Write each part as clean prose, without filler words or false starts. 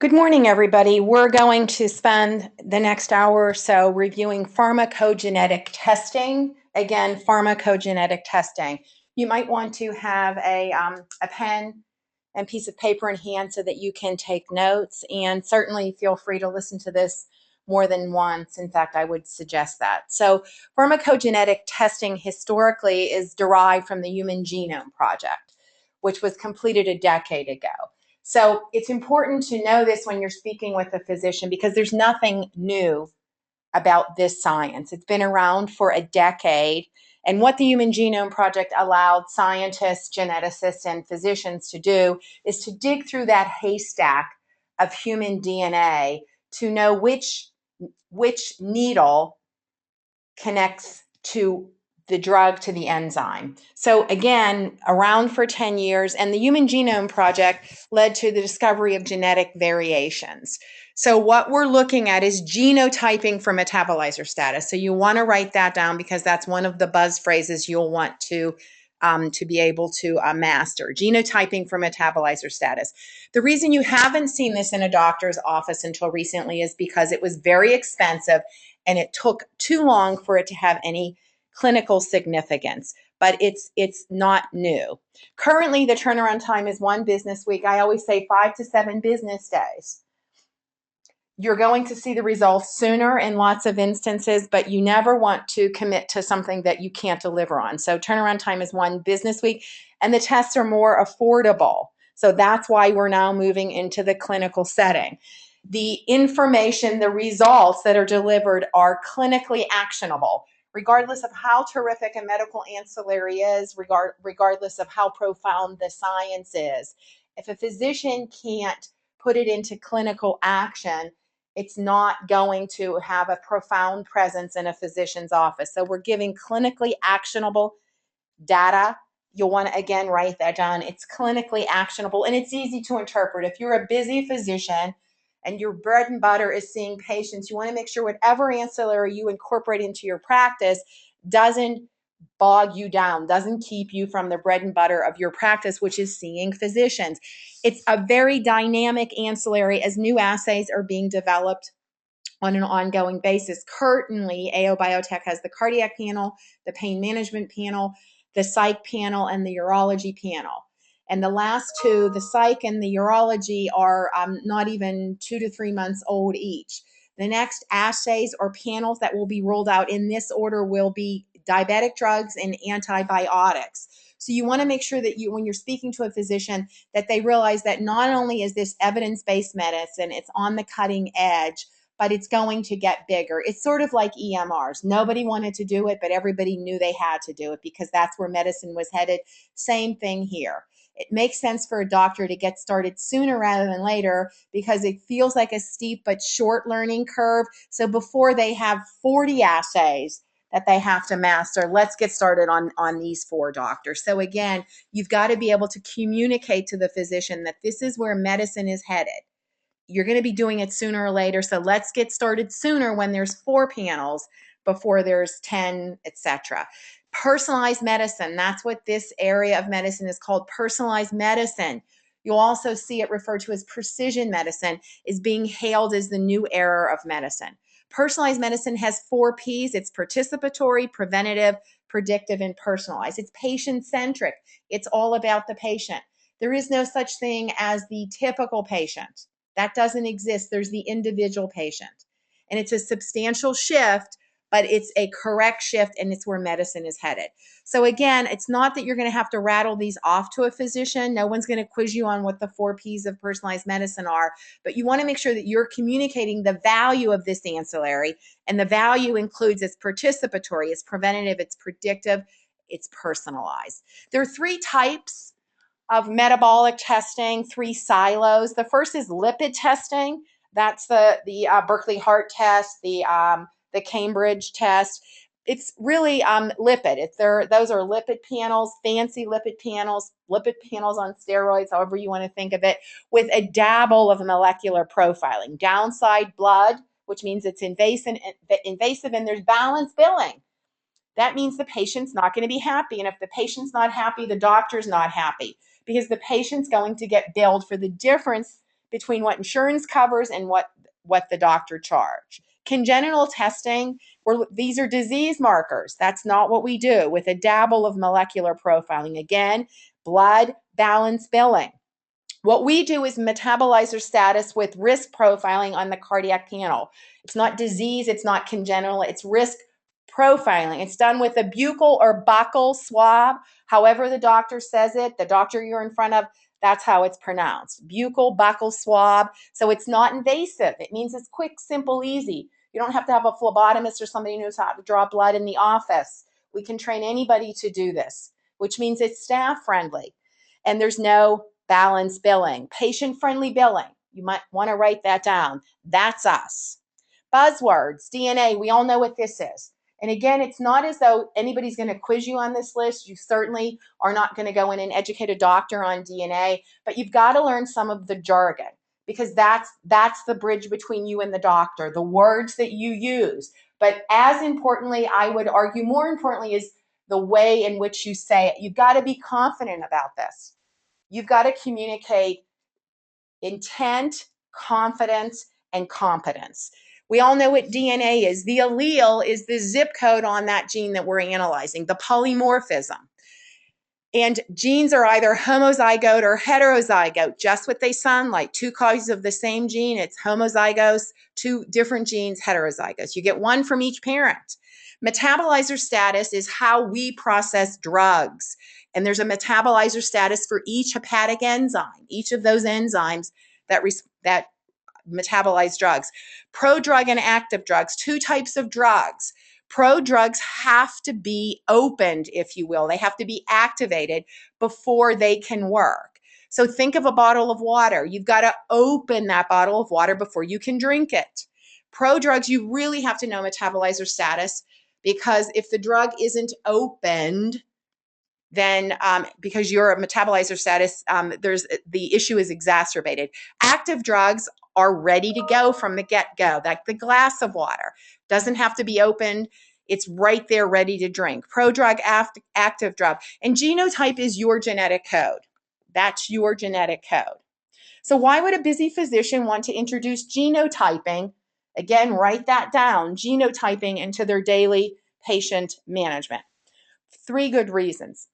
Good morning, everybody. We're going to spend the next hour or so reviewing pharmacogenetic testing. Again, pharmacogenetic testing. You might want to have a pen and piece of paper in hand so that you can take notes, and certainly feel free to listen to this more than once. In fact, I would suggest that. So, pharmacogenetic testing historically is derived from the Human Genome Project, which was completed a decade ago. So it's important to know this when you're speaking with a physician because there's nothing new about this science. It's been around for a decade. And what the Human Genome Project allowed scientists, geneticists, and physicians to do is to dig through that haystack of human DNA to know which needle connects to the drug to the enzyme. So again, around for 10 years, and the Human Genome Project led to the discovery of genetic variations. So what we're looking at is genotyping for metabolizer status. So you want to write that down because that's one of the buzz phrases you'll want to be able to master. Genotyping for metabolizer status. The reason you haven't seen this in a doctor's office until recently is because it was very expensive and it took too long for it to have any clinical significance, but it's not new. Currently, the turnaround time is 1 business week. I always say 5 to 7 business days. You're going to see the results sooner in lots of instances, but you never want to commit to something that you can't deliver on. So turnaround time is 1 business week, and the tests are more affordable. So that's why we're now moving into the clinical setting. The information, the results that are delivered are clinically actionable, regardless of how terrific a medical ancillary is, regardless of how profound the science is. If a physician can't put it into clinical action, it's not going to have a profound presence in a physician's office. So we're giving clinically actionable data. You'll want to, again, write that down. It's clinically actionable and it's easy to interpret. If you're a busy physician and your bread and butter is seeing patients, you want to make sure whatever ancillary you incorporate into your practice doesn't bog you down, doesn't keep you from the bread and butter of your practice, which is seeing physicians. It's a very dynamic ancillary as new assays are being developed on an ongoing basis. Currently, AO Biotech has the cardiac panel, the pain management panel, the psych panel, and the urology panel. And the last two, the psych and the urology, are not even 2 to 3 months old each. The next assays or panels that will be rolled out in this order will be diabetic drugs and antibiotics. So you want to make sure that when you're speaking to a physician, that they realize that not only is this evidence-based medicine, it's on the cutting edge, but it's going to get bigger. It's sort of like EMRs. Nobody wanted to do it, but everybody knew they had to do it because that's where medicine was headed. Same thing here. It makes sense for a doctor to get started sooner rather than later because it feels like a steep but short learning curve. So before they have 40 assays that they have to master, let's get started on these 4 doctors. So again, you've got to be able to communicate to the physician that this is where medicine is headed. You're going to be doing it sooner or later. So let's get started sooner when there's 4 panels before there's 10, etc. Personalized medicine. That's what this area of medicine is called, personalized medicine. You'll also see it referred to as precision medicine, is being hailed as the new era of medicine. Personalized medicine has 4 P's. It's participatory, preventative, predictive, and personalized. It's patient-centric. It's all about the patient. There is no such thing as the typical patient. That doesn't exist. There's the individual patient. And it's a substantial shift, but it's a correct shift, and it's where medicine is headed. So again, it's not that you're going to have to rattle these off to a physician. No one's going to quiz you on what the 4 P's of personalized medicine are, but you want to make sure that you're communicating the value of this ancillary, and the value includes it's participatory, it's preventative, it's predictive, it's personalized. There are 3 types of metabolic testing, 3 silos. The first is lipid testing. That's the Berkeley Heart test, the Cambridge test. It's really lipid. Those are lipid panels, fancy lipid panels on steroids, however you want to think of it, with a dabble of molecular profiling. Downside blood, which means it's invasive, and there's balance billing. That means the patient's not going to be happy. And if the patient's not happy, the doctor's not happy because the patient's going to get billed for the difference between what insurance covers and what the doctor charge. Congenital testing, these are disease markers. That's not what we do with a dabble of molecular profiling. Again, blood balance billing. What we do is metabolizer status with risk profiling on the cardiac panel. It's not disease, it's not congenital, it's risk profiling. It's done with a buccal or buccal swab, however the doctor says it, the doctor you're in front of, that's how it's pronounced. Buccal, buccal swab. So it's not invasive. It means it's quick, simple, easy. You don't have to have a phlebotomist or somebody who knows how to draw blood in the office. We can train anybody to do this, which means it's staff friendly. And there's no balance billing, patient-friendly billing. You might want to write that down. That's us. Buzzwords, DNA, we all know what this is. And again, it's not as though anybody's going to quiz you on this list. You certainly are not going to go in and educate a doctor on DNA, but you've got to learn some of the jargon because that's the bridge between you and the doctor, the words that you use. But as importantly, I would argue more importantly is the way in which you say it. You've got to be confident about this. You've got to communicate intent, confidence, and competence. We all know what DNA is. The allele is the zip code on that gene that we're analyzing, the polymorphism. And genes are either homozygote or heterozygote, just what they sound like. Two copies of the same gene, it's homozygous, two different genes, heterozygous. You get one from each parent. Metabolizer status is how we process drugs. And there's a metabolizer status for each hepatic enzyme, each of those enzymes that metabolize drugs. Prodrug and active drugs, two types of drugs. Prodrugs have to be opened, if you will. They have to be activated before they can work. So think of a bottle of water. You've got to open that bottle of water before you can drink it. Prodrugs, you really have to know metabolizer status because if the drug isn't opened, then because you're a metabolizer status, the issue is exacerbated. Active drugs are ready to go from the get-go, like the glass of water. Doesn't have to be opened. It's right there ready to drink. Prodrug, active drug. And genotype is your genetic code. That's your genetic code. So why would a busy physician want to introduce genotyping? Again, write that down, genotyping into their daily patient management. 3 good reasons.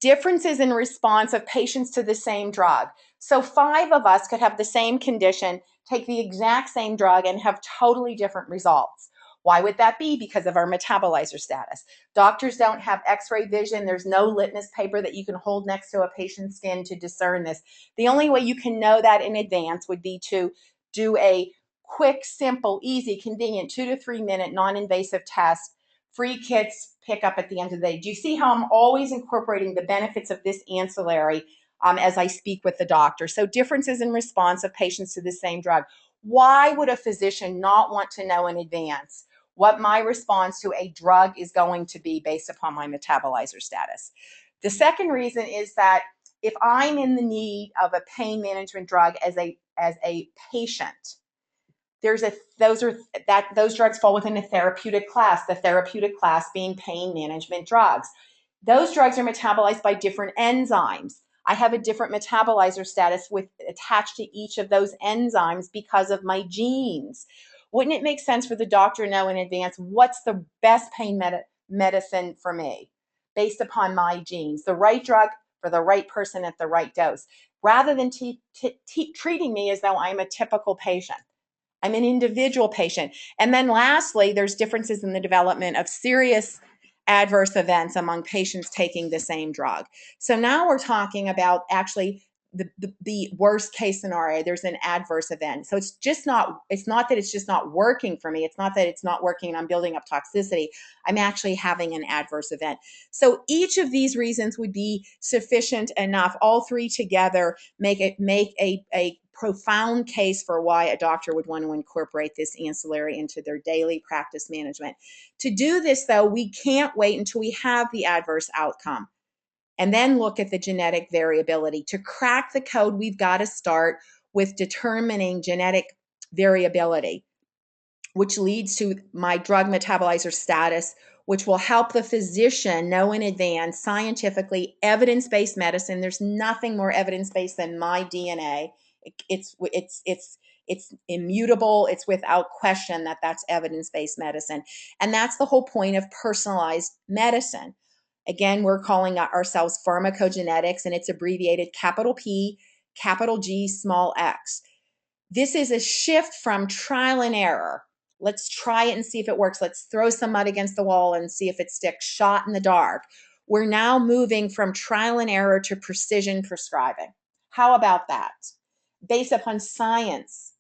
Differences in response of patients to the same drug. So 5 of us could have the same condition, take the exact same drug, and have totally different results. Why would that be? Because of our metabolizer status. Doctors don't have x-ray vision. There's no litmus paper that you can hold next to a patient's skin to discern this. The only way you can know that in advance would be to do a quick, simple, easy, convenient 2 to 3 minute non-invasive test. Free kits pick up at the end of the day. Do you see how I'm always incorporating the benefits of this ancillary as I speak with the doctor? So differences in response of patients to the same drug. Why would a physician not want to know in advance what my response to a drug is going to be based upon my metabolizer status? The second reason is that if I'm in the need of a pain management drug as a patient, those drugs fall within a therapeutic class, the therapeutic class being pain management drugs. Those drugs are metabolized by different enzymes. I have a different metabolizer status attached to each of those enzymes because of my genes. Wouldn't it make sense for the doctor to know in advance what's the best pain medicine for me based upon my genes, the right drug for the right person at the right dose, rather than treating me as though I'm a typical patient? I'm an individual patient. And then lastly, there's differences in the development of serious adverse events among patients taking the same drug. So now we're talking about actually the worst case scenario. There's an adverse event. So it's not that it's just not working for me. It's not that it's not working and I'm building up toxicity. I'm actually having an adverse event. So each of these reasons would be sufficient enough. All 3 together make a profound case for why a doctor would want to incorporate this ancillary into their daily practice management. To do this, though, we can't wait until we have the adverse outcome and then look at the genetic variability. To crack the code, we've got to start with determining genetic variability, which leads to my drug metabolizer status, which will help the physician know in advance, scientifically, evidence-based medicine. There's nothing more evidence-based than my DNA It's immutable. It's without question that that's evidence-based medicine. And that's the whole point of personalized medicine. Again, we're calling ourselves pharmacogenetics, and it's abbreviated capital P, capital G, small x. This is a shift from trial and error. Let's try it and see if it works. Let's throw some mud against the wall and see if it sticks, shot in the dark. We're now moving from trial and error to precision prescribing. How about that? Based upon science,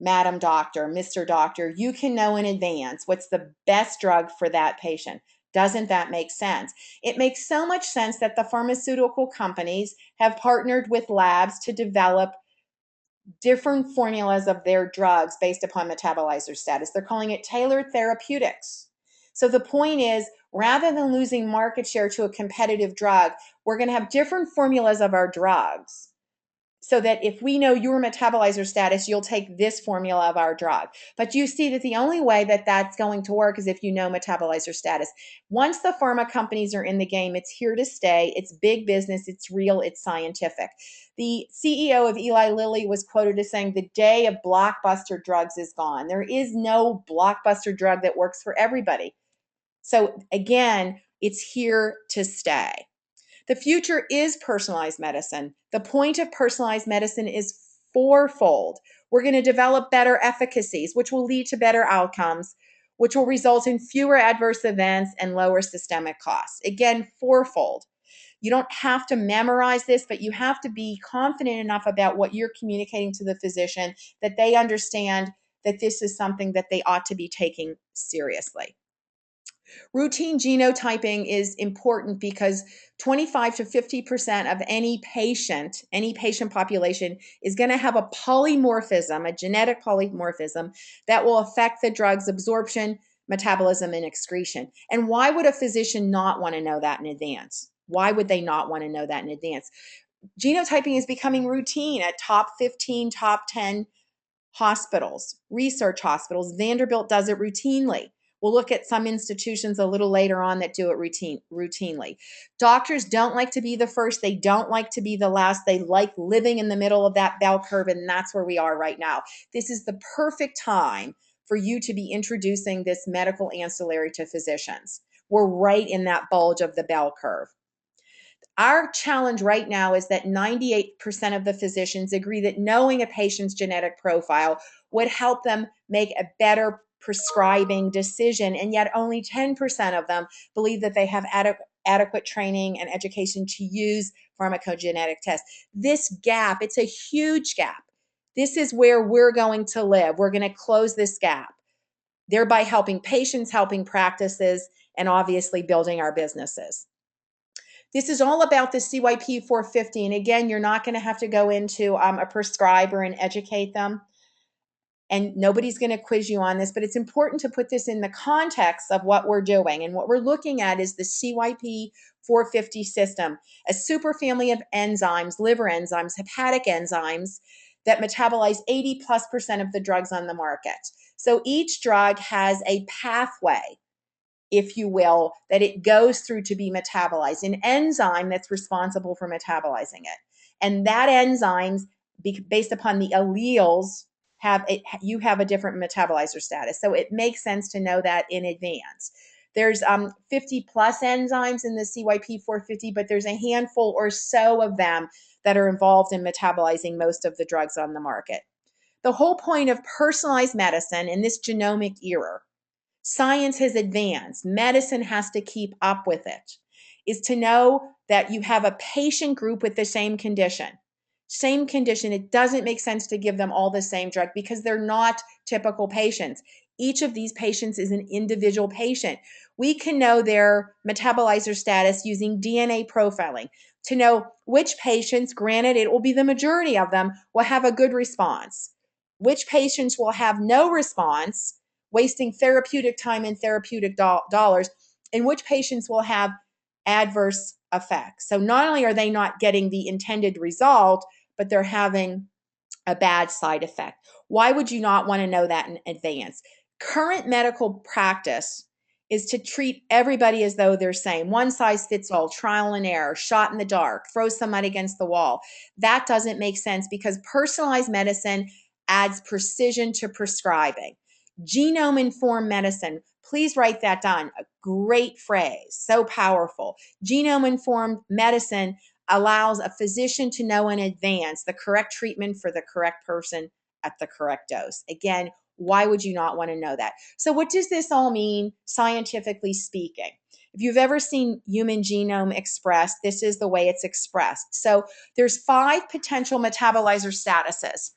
Madam Doctor, Mr. Doctor, you can know in advance what's the best drug for that patient. Doesn't that make sense? It makes so much sense that the pharmaceutical companies have partnered with labs to develop different formulas of their drugs based upon metabolizer status. They're calling it tailored therapeutics. So the point is, rather than losing market share to a competitive drug, we're going to have different formulas of our drugs, so that if we know your metabolizer status, you'll take this formula of our drug. But you see that the only way that that's going to work is if you know metabolizer status. Once the pharma companies are in the game, it's here to stay. It's big business. It's real. It's scientific. The CEO of Eli Lilly was quoted as saying, the day of blockbuster drugs is gone. There is no blockbuster drug that works for everybody. So again, it's here to stay. The future is personalized medicine. The point of personalized medicine is fourfold. We're going to develop better efficacies, which will lead to better outcomes, which will result in fewer adverse events and lower systemic costs. Again, fourfold. You don't have to memorize this, but you have to be confident enough about what you're communicating to the physician that they understand that this is something that they ought to be taking seriously. Routine genotyping is important because 25 to 50% of any patient population is going to have a polymorphism, a genetic polymorphism that will affect the drug's absorption, metabolism, and excretion. And why would a physician not want to know that in advance? Why would they not want to know that in advance? Genotyping is becoming routine at top 15, top 10 hospitals, research hospitals. Vanderbilt does it routinely. We'll look at some institutions a little later on that do it routinely. Doctors don't like to be the first. They don't like to be the last. They like living in the middle of that bell curve, and that's where we are right now. This is the perfect time for you to be introducing this medical ancillary to physicians. We're right in that bulge of the bell curve. Our challenge right now is that 98% of the physicians agree that knowing a patient's genetic profile would help them make a better prescribing decision, and yet only 10% of them believe that they have adequate training and education to use pharmacogenetic tests. This gap, it's a huge gap. This is where we're going to live. We're going to close this gap, thereby helping patients, helping practices, and obviously building our businesses. This is all about the CYP 450. And again, you're not going to have to go into a prescriber and educate them. And nobody's going to quiz you on this, but it's important to put this in the context of what we're doing. And what we're looking at is the CYP 450 system, a superfamily of enzymes, liver enzymes, hepatic enzymes that metabolize 80+% of the drugs on the market. So each drug has a pathway, if you will, that it goes through to be metabolized, an enzyme that's responsible for metabolizing it. And that enzymes, based upon the alleles, you have a different metabolizer status. So it makes sense to know that in advance. There's 50 plus enzymes in the CYP 450, but there's a handful or so of them that are involved in metabolizing most of the drugs on the market. The whole point of personalized medicine in this genomic era, science has advanced, medicine has to keep up with it, is to know that you have a patient group with the same condition. Same condition. It doesn't make sense to give them all the same drug because they're not typical patients. Each of these patients is an individual patient. We can know their metabolizer status using DNA profiling to know which patients, granted it will be the majority of them, will have a good response, which patients will have no response, wasting therapeutic time and therapeutic dollars, and which patients will have adverse effects. So not only are they not getting the intended result, but they're having a bad side effect. Why would you not want to know that in advance? Current medical practice is to treat everybody as though they're same. One size fits all, trial and error, shot in the dark, throw somebody against the wall. That doesn't make sense because personalized medicine adds precision to prescribing. Genome-informed medicine, please write that down. A great phrase, so powerful. Genome-informed medicine allows a physician to know in advance the correct treatment for the correct person at the correct dose. Again, why would you not want to know that? So what does this all mean scientifically speaking? If you've ever seen human genome expressed, this is the way it's expressed. So there's 5 potential metabolizer statuses.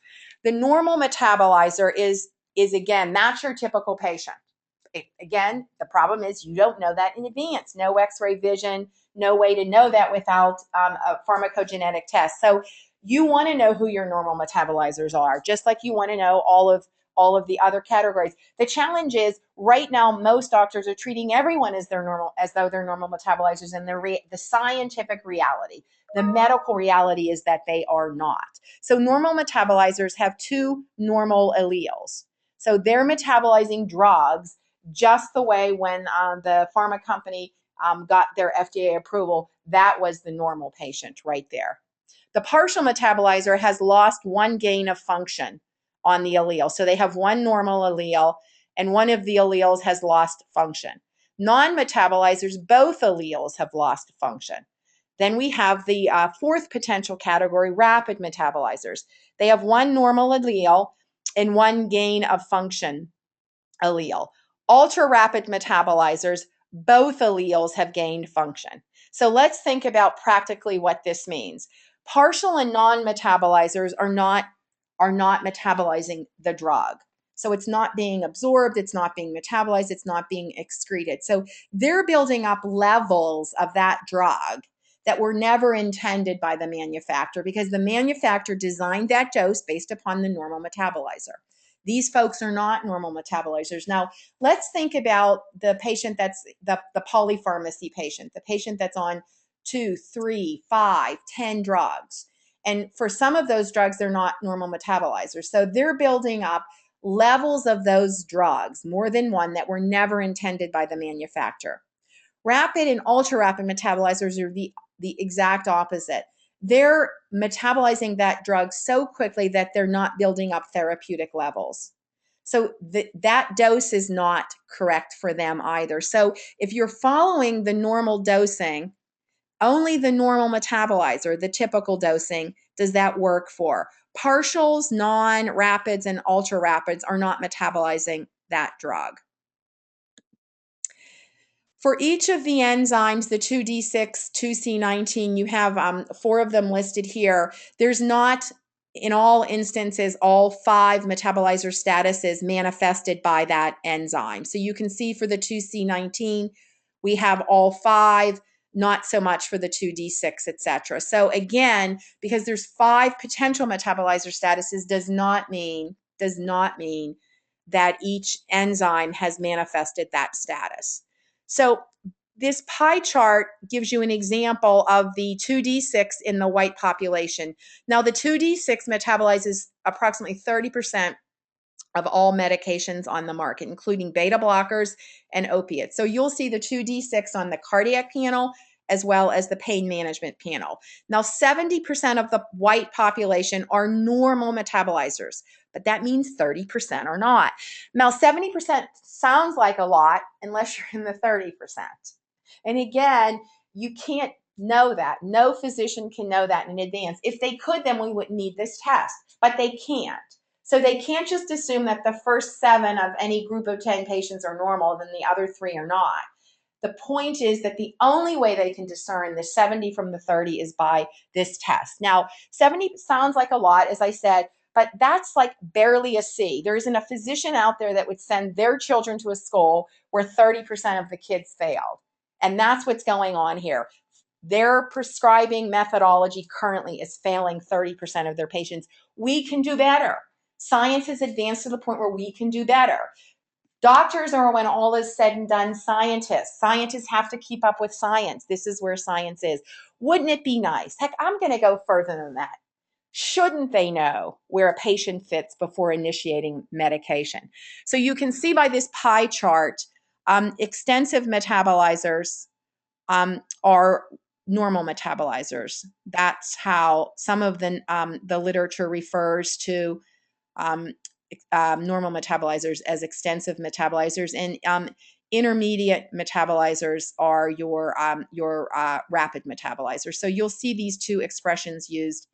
The normal metabolizer is again, that's your typical patient. Again, the problem is you don't know that in advance. No x-ray vision, no way to know that without a pharmacogenetic test. So you want to know who your normal metabolizers are, just like you want to know all of the other categories. The challenge is right now most doctors are treating everyone as though they're normal metabolizers, and the scientific reality, the medical reality is that they are not. So normal metabolizers have 2 normal alleles. So they're metabolizing drugs just the way when the pharma company got their FDA approval, that was the normal patient right there. The partial metabolizer has lost 1 gain of function on the allele. So they have 1 normal allele and one of the alleles has lost function. Non-metabolizers, both alleles have lost function. Then we have the 4th potential category, rapid metabolizers. They have 1 normal allele and 1 gain of function allele. Ultra rapid metabolizers, both alleles have gained function. So let's think about practically what this means. Partial and non-metabolizers are not metabolizing the drug. So it's not being absorbed, it's not being metabolized, it's not being excreted. So they're building up levels of that drug that were never intended by the manufacturer because the manufacturer designed that dose based upon the normal metabolizer. These folks are not normal metabolizers. Now, let's think about the patient that's the polypharmacy patient, the patient that's on 2, 3, 5, 10 drugs. And for some of those drugs, they're not normal metabolizers. So they're building up levels of those drugs, more than one, that were never intended by the manufacturer. Rapid and ultra rapid metabolizers are the exact opposite. They're metabolizing that drug so quickly that they're not building up therapeutic levels. So that dose is not correct for them either. So if you're following the normal dosing, only the normal metabolizer, the typical dosing, does that work for. Partials, non-rapids, and ultra rapids are not metabolizing that drug. For each of the enzymes, the 2D6, 2C19, you have 4 of them listed here. There's not, in all instances, all 5 metabolizer statuses manifested by that enzyme. So you can see for the 2C19, we have all 5, not so much for the 2D6, etc. So again, because there's 5 potential metabolizer statuses does not mean that each enzyme has manifested that status. So this pie chart gives you an example of the 2D6 in the white population. Now, the 2D6 metabolizes approximately 30% of all medications on the market, including beta blockers and opiates. So you'll see the 2D6 on the cardiac panel as well as the pain management panel. Now, 70% of the white population are normal metabolizers, but that means 30% are not. Now, 70% sounds like a lot unless you're in the 30%. And again, you can't know that. No physician can know that in advance. If they could, then we wouldn't need this test, but they can't. So they can't just assume that the first 7 of any group of 10 patients are normal, then the other 3 are not. The point is that the only way they can discern the 70 from the 30 is by this test. Now, 70 sounds like a lot, as I said, but that's like barely a C. There isn't a physician out there that would send their children to a school where 30% of the kids failed. And that's what's going on here. Their prescribing methodology currently is failing 30% of their patients. We can do better. Science has advanced to the point where we can do better. Doctors are, when all is said and done, scientists. Scientists have to keep up with science. This is where science is. Wouldn't it be nice? Heck, I'm going to go further than that. Shouldn't they know where a patient fits before initiating medication? So you can see by this pie chart Extensive metabolizers are normal metabolizers. That's how some of the literature refers to um, normal metabolizers as extensive metabolizers, and intermediate metabolizers are your rapid metabolizers. So you'll see these two expressions used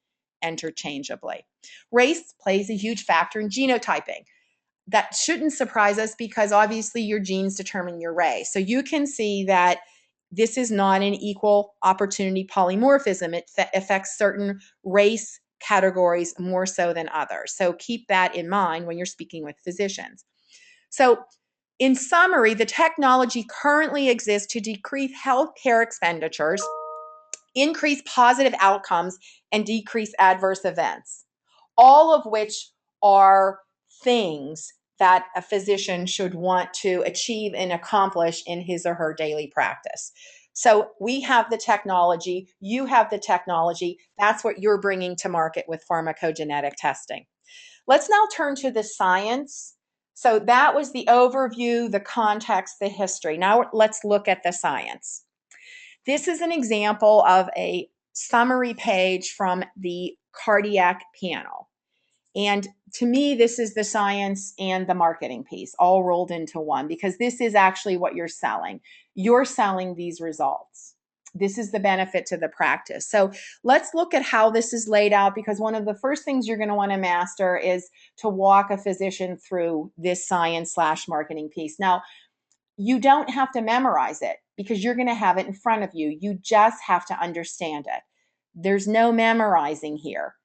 interchangeably. Race plays a huge factor in genotyping. That shouldn't surprise us because obviously your genes determine your race. So you can see that this is not an equal opportunity polymorphism. It affects certain race categories more so than others. So keep that in mind when you're speaking with physicians. So, in summary, the technology currently exists to decrease healthcare expenditures, increase positive outcomes, and decrease adverse events, all of which are things that a physician should want to achieve and accomplish in his or her daily practice. So we have the technology, you have the technology, that's what you're bringing to market with pharmacogenetic testing. Let's now turn to the science. So that was the overview, the context, the history. Now let's look at the science. This is an example of a summary page from the cardiac panel. And to me, this is the science and the marketing piece all rolled into one, because this is actually what you're selling. You're selling these results. This is the benefit to the practice. So let's look at how this is laid out, because one of the first things you're going to want to master is to walk a physician through this science / marketing piece. Now, you don't have to memorize it because you're going to have it in front of you. You just have to understand it. There's no memorizing here.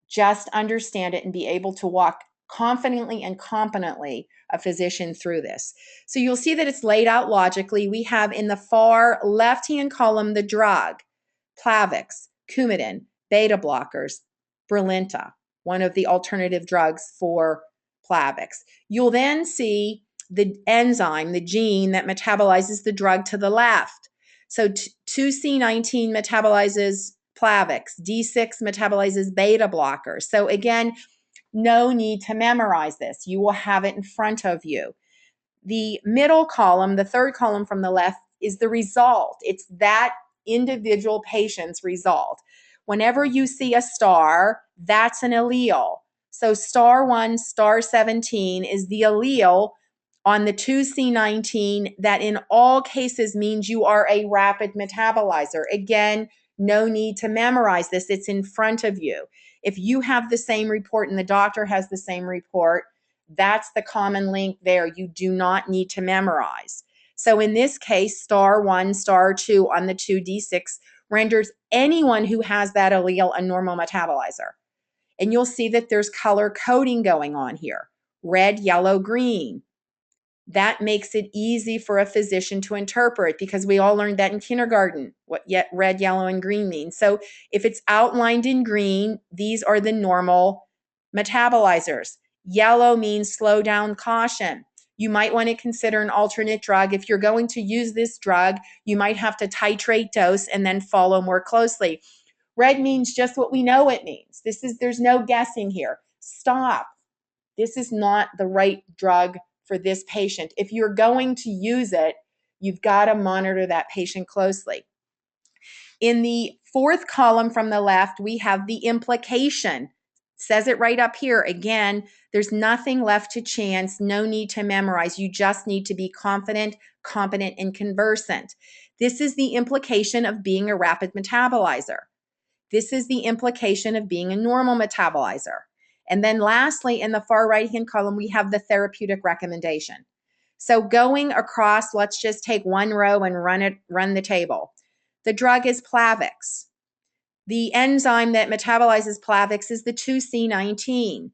Just understand it and be able to walk confidently and competently a physician through this. So you'll see that it's laid out logically. We have in the far left-hand column the drug, Plavix, Coumadin, beta blockers, Brilinta, one of the alternative drugs for Plavix. You'll then see the enzyme, the gene that metabolizes the drug to the left. So 2C19 metabolizes Plavix, D6 metabolizes beta blockers. So again, no need to memorize this. You will have it in front of you. The middle column, the third column from the left, is the result. It's that individual patient's result. Whenever you see a star, that's an allele. So star 1, star 17 is the allele on the 2C19 that in all cases means you are a rapid metabolizer. Again, no need to memorize this. It's in front of you. If you have the same report and the doctor has the same report, that's the common link there. You do not need to memorize. So in this case, star 1, star 2 on the 2D6 renders anyone who has that allele a normal metabolizer. And you'll see that there's color coding going on here. Red, yellow, green. That makes it easy for a physician to interpret, because we all learned that in kindergarten, what red, yellow, and green mean. So if it's outlined in green, these are the normal metabolizers. Yellow means slow down, caution. You might want to consider an alternate drug. If you're going to use this drug, you might have to titrate dose and then follow more closely. Red means just what we know it means. There's no guessing here. Stop. This is not the right drug for this patient. If you're going to use it, you've got to monitor that patient closely. In the fourth column from the left, we have the implication. It says it right up here. Again, there's nothing left to chance, no need to memorize. You just need to be confident, competent, and conversant. This is the implication of being a rapid metabolizer. This is the implication of being a normal metabolizer. And then lastly, in the far right-hand column, we have the therapeutic recommendation. So going across, let's just take one row and run the table. The drug is Plavix. The enzyme that metabolizes Plavix is the 2C19.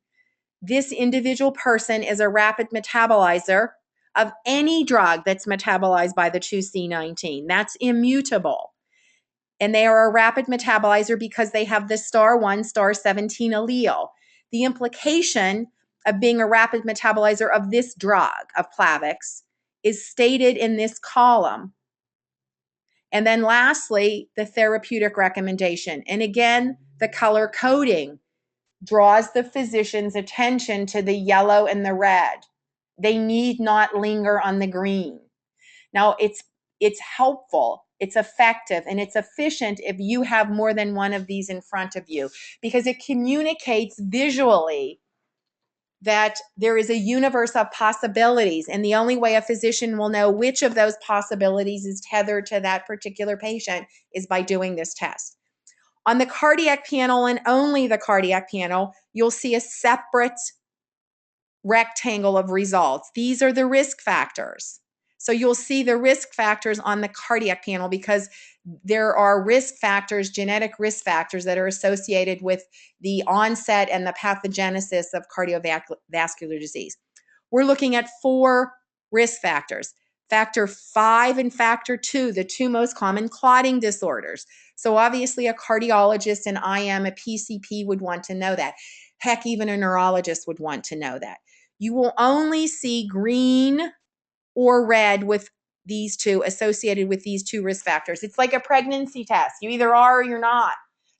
This individual person is a rapid metabolizer of any drug that's metabolized by the 2C19. That's immutable. And they are a rapid metabolizer because they have the star 1, star 17 allele. The implication of being a rapid metabolizer of this drug, of Plavix, is stated in this column. And then lastly, the therapeutic recommendation. And again, the color coding draws the physician's attention to the yellow and the red. They need not linger on the green. Now, it's helpful, it's effective, and it's efficient if you have more than one of these in front of you, because it communicates visually that there is a universe of possibilities. And the only way a physician will know which of those possibilities is tethered to that particular patient is by doing this test. On the cardiac panel, and only the cardiac panel, you'll see a separate rectangle of results. These are the risk factors. So you'll see the risk factors on the cardiac panel because there are risk factors, genetic risk factors that are associated with the onset and the pathogenesis of cardiovascular disease. We're looking at 4 risk factors. Factor 5 and factor 2, the 2 most common clotting disorders. So obviously a cardiologist, and I am a PCP, would want to know that. Heck, even a neurologist would want to know that. You will only see green or red with these 2, associated with these 2 risk factors. It's like a pregnancy test. You either are or you're not.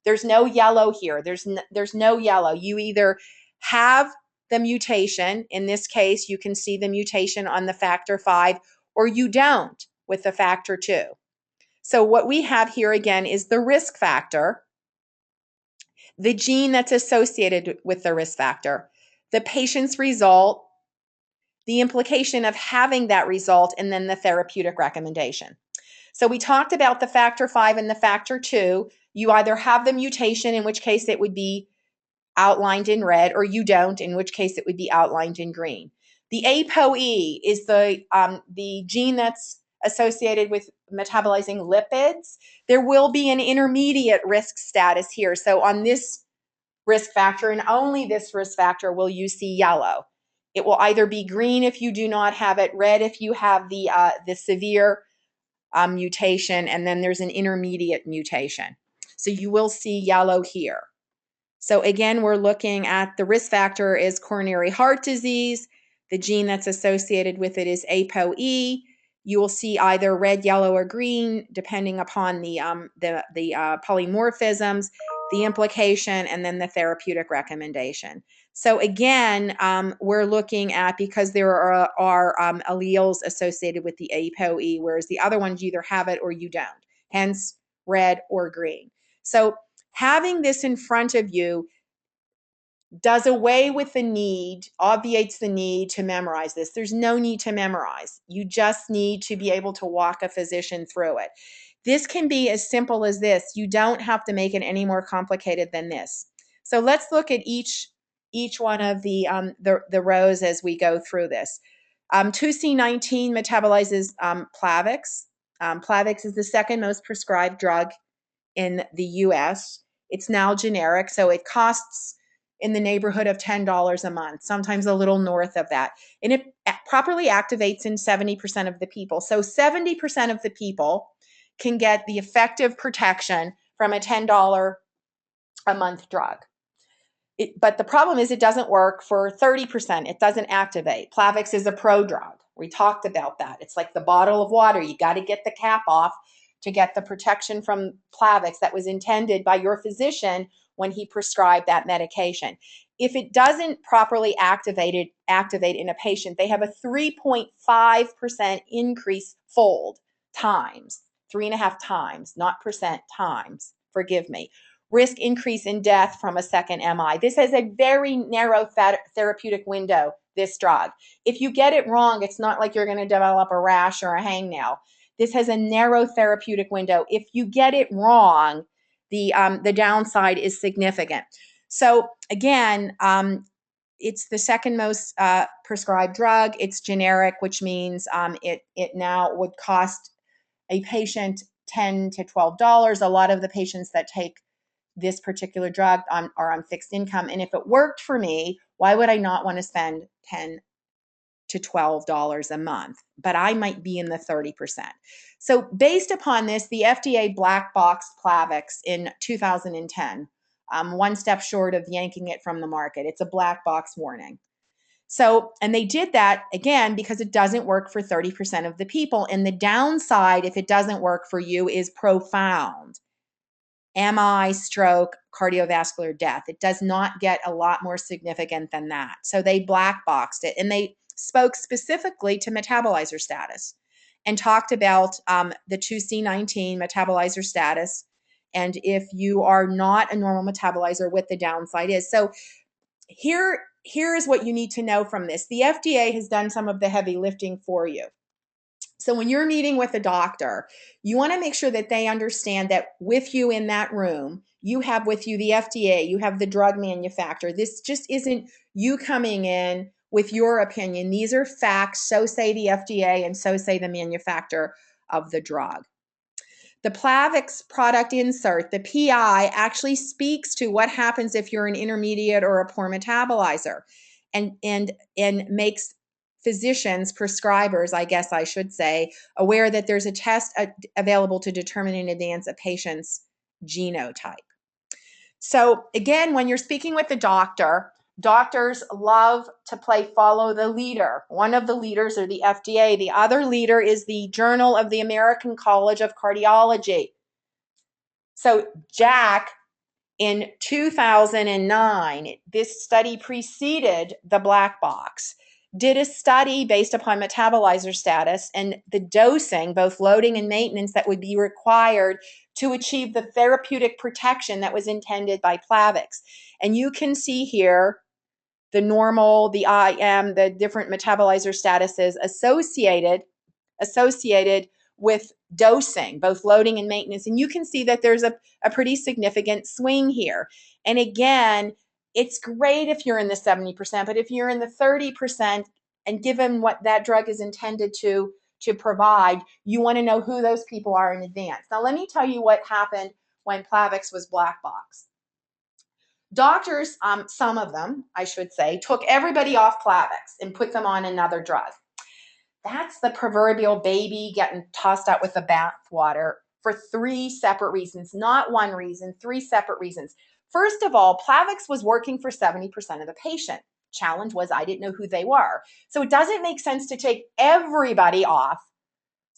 There's no yellow here. There's no yellow. You either have the mutation. In this case, you can see the mutation on the factor 5, or you don't with the factor 2. So what we have here again is the risk factor, the gene that's associated with the risk factor, the patient's result, the implication of having that result, and then the therapeutic recommendation. So we talked about the factor 5 and the factor 2. You either have the mutation, in which case it would be outlined in red, or you don't, in which case it would be outlined in green. The ApoE is the gene that's associated with metabolizing lipids. There will be an intermediate risk status here. So on this risk factor, and only this risk factor, will you see yellow. It will either be green if you do not have it, red if you have the severe mutation, and then there's an intermediate mutation. So you will see yellow here. So again, we're looking at the risk factor is coronary heart disease. The gene that's associated with it is ApoE. You will see either red, yellow, or green, depending upon the polymorphisms, the implication, and then the therapeutic recommendation. So again, we're looking at, because there are alleles associated with the ApoE, whereas the other ones you either have it or you don't, hence red or green. So having this in front of you does away with the need, obviates the need to memorize this. There's no need to memorize. You just need to be able to walk a physician through it. This can be as simple as this. You don't have to make it any more complicated than this. So let's look at each one of the rows as we go through this. 2C19 metabolizes Plavix. Plavix is the second most prescribed drug in the US. It's now generic, so it costs in the neighborhood of $10 a month, sometimes a little north of that. And it properly activates in 70% of the people. So 70% of the people can get the effective protection from a $10 a month drug. But the problem is it doesn't work for 30%. It doesn't activate. Plavix is a prodrug. We talked about that. It's like the bottle of water. You got to get the cap off to get the protection from Plavix that was intended by your physician when he prescribed that medication. If it doesn't properly activate in a patient, they have a 3.5% increase fold times, 3.5 times, not percent, times, forgive me, risk increase in death from a second MI. This has a very narrow therapeutic window, this drug. If you get it wrong, it's not like you're going to develop a rash or a hangnail. This has a narrow therapeutic window. If you get it wrong, the downside is significant. So again, it's the second most prescribed drug. It's generic, which means it now would cost a patient $10 to $12. A lot of the patients that take this particular drug are on fixed income. And if it worked for me, why would I not want to spend $10 to $12 a month? But I might be in the 30%. So based upon this, the FDA black boxed Plavix in 2010, one step short of yanking it from the market. It's a black box warning. So, and they did that again because it doesn't work for 30% of the people. And the downside, if it doesn't work for you, is profound. MI, stroke, cardiovascular death. It does not get a lot more significant than that. So they black boxed it, and they spoke specifically to metabolizer status. and talked about the 2C19 metabolizer status, and if you are not a normal metabolizer, what the downside is. So here is what you need to know from this. The FDA has done some of the heavy lifting for you. So when you're meeting with a doctor, you want to make sure that they understand that with you in that room, you have with you the FDA, you have the drug manufacturer. This just isn't you coming in with your opinion. These are facts. So say the FDA and so say the manufacturer of the drug. The Plavix product insert, the PI, actually speaks to what happens if you're an intermediate or a poor metabolizer, and makes physicians, prescribers, I guess I should say, aware that there's a test available to determine in advance a patient's genotype. So again, when you're speaking with the doctor, doctors love to play follow the leader. One of the leaders are the FDA. The other leader is the Journal of the American College of Cardiology. So Jack, in 2009, this study preceded the black box, did a study based upon metabolizer status and the dosing, both loading and maintenance, that would be required to achieve the therapeutic protection that was intended by Plavix. And you can see here the normal, the IM, the different metabolizer statuses associated with dosing, both loading and maintenance. And you can see that there's a pretty significant swing here. And again, it's great if you're in the 70%, but if you're in the 30%, and given what that drug is intended to provide, you want to know who those people are in advance. Now, let me tell you what happened when Plavix was black box. Doctors, some of them, I should say, took everybody off Plavix and put them on another drug. That's the proverbial baby getting tossed out with the bathwater for three separate reasons, not one reason, three separate reasons. First of all, Plavix was working for 70% of the patient. Challenge was I didn't know who they were. So it doesn't make sense to take everybody off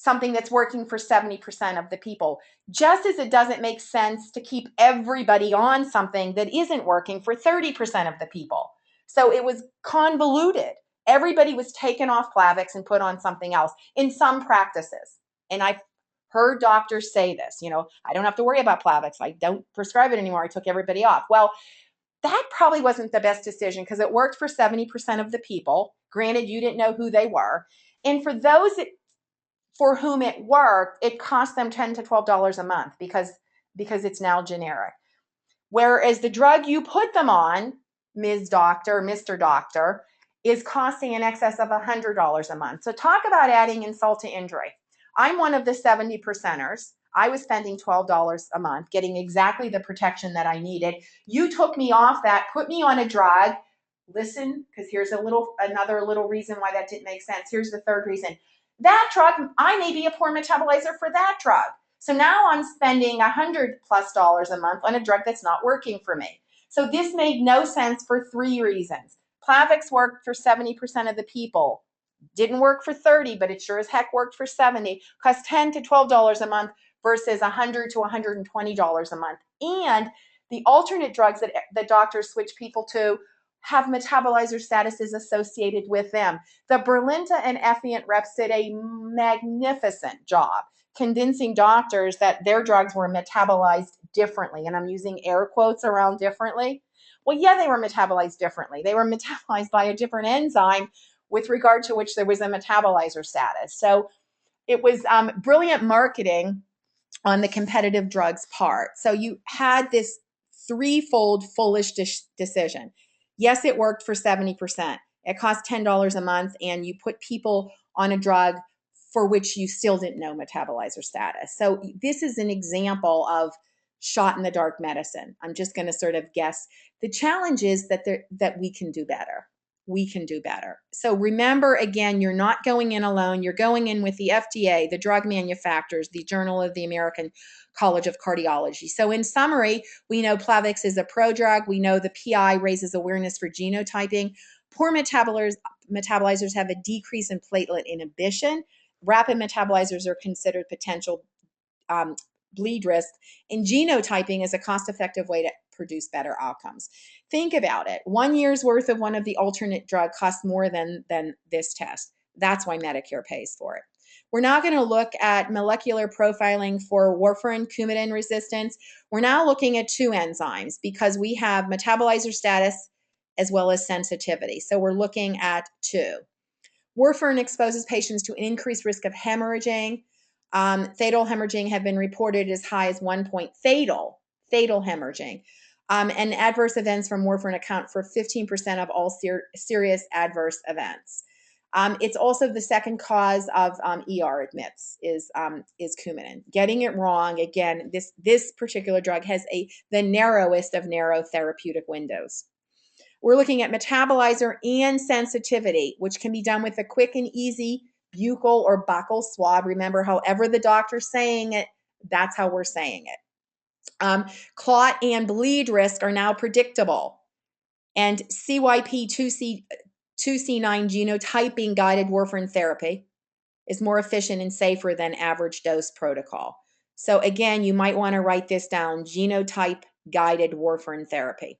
something that's working for 70% of the people, just as it doesn't make sense to keep everybody on something that isn't working for 30% of the people. So it was convoluted. Everybody was taken off Plavix and put on something else in some practices. And I've heard doctors say this, I don't have to worry about Plavix. I don't prescribe it anymore. I took everybody off. Well, that probably wasn't the best decision because it worked for 70% of the people. Granted, you didn't know who they were. And for those for whom it worked, it cost them $10 to $12 a month because it's now generic. Whereas the drug you put them on, Ms. Doctor, Mr. Doctor, is costing in excess of $100 a month. So talk about adding insult to injury. I'm one of the 70%ers. I was spending $12 a month, getting exactly the protection that I needed. You took me off that, put me on a drug. Listen, because here's another little reason why that didn't make sense. Here's the third reason. That drug, I may be a poor metabolizer for that drug. So now I'm spending $100+ a month on a drug that's not working for me. So this made no sense for three reasons. Plavix worked for 70% of the people. Didn't work for 30, but it sure as heck worked for 70. Cost $10 to $12 a month versus $100 to $120 a month. And the alternate drugs that doctors switch people to have metabolizer statuses associated with them. The Brilinta and Effient reps did a magnificent job convincing doctors that their drugs were metabolized differently. And I'm using air quotes around differently. Well, yeah, they were metabolized differently. They were metabolized by a different enzyme with regard to which there was a metabolizer status. So it was brilliant marketing on the competitive drugs part. So you had this threefold foolish decision. Yes, it worked for 70%. It cost $10 a month, and you put people on a drug for which you still didn't know metabolizer status. So this is an example of shot in the dark medicine. I'm just going to sort of guess. The challenge is that we can do better. We can do better. So remember, again, you're not going in alone. You're going in with the FDA, the drug manufacturers, the Journal of the American College of Cardiology. So in summary, we know Plavix is a prodrug. We know the PI raises awareness for genotyping. Poor metabolizers have a decrease in platelet inhibition. Rapid metabolizers are considered potential bleed risk, and genotyping is a cost-effective way to produce better outcomes. Think about it. 1 year's worth of one of the alternate drug costs more than this test. That's why Medicare pays for it. We're now going to look at molecular profiling for warfarin Coumadin resistance. We're now looking at two enzymes because we have metabolizer status as well as sensitivity. So we're looking at two. Warfarin exposes patients to an increased risk of hemorrhaging. Fatal hemorrhaging have been reported as high as 1 point fatal hemorrhaging. And adverse events from warfarin account for 15% of all serious adverse events. It's also the second cause of ER admits is Coumadin. Getting it wrong, again, this particular drug has the narrowest of narrow therapeutic windows. We're looking at metabolizer and sensitivity, which can be done with a quick and easy buccal or buccal swab. Remember, however the doctor's saying it, that's how we're saying it. Clot and bleed risk are now predictable. And CYP2C9 genotyping guided warfarin therapy is more efficient and safer than average dose protocol. So again, you might want to write this down, genotype guided warfarin therapy.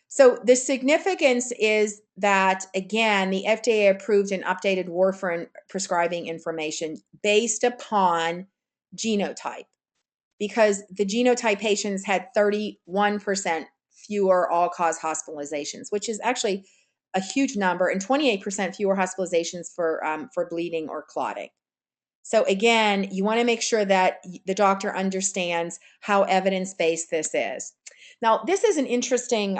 So the significance is that, again, the FDA approved an updated warfarin prescribing information based upon genotype, because the genotype patients had 31% fewer all-cause hospitalizations, which is actually a huge number, and 28% fewer hospitalizations for bleeding or clotting. So again, you want to make sure that the doctor understands how evidence-based this is. Now, this is an interesting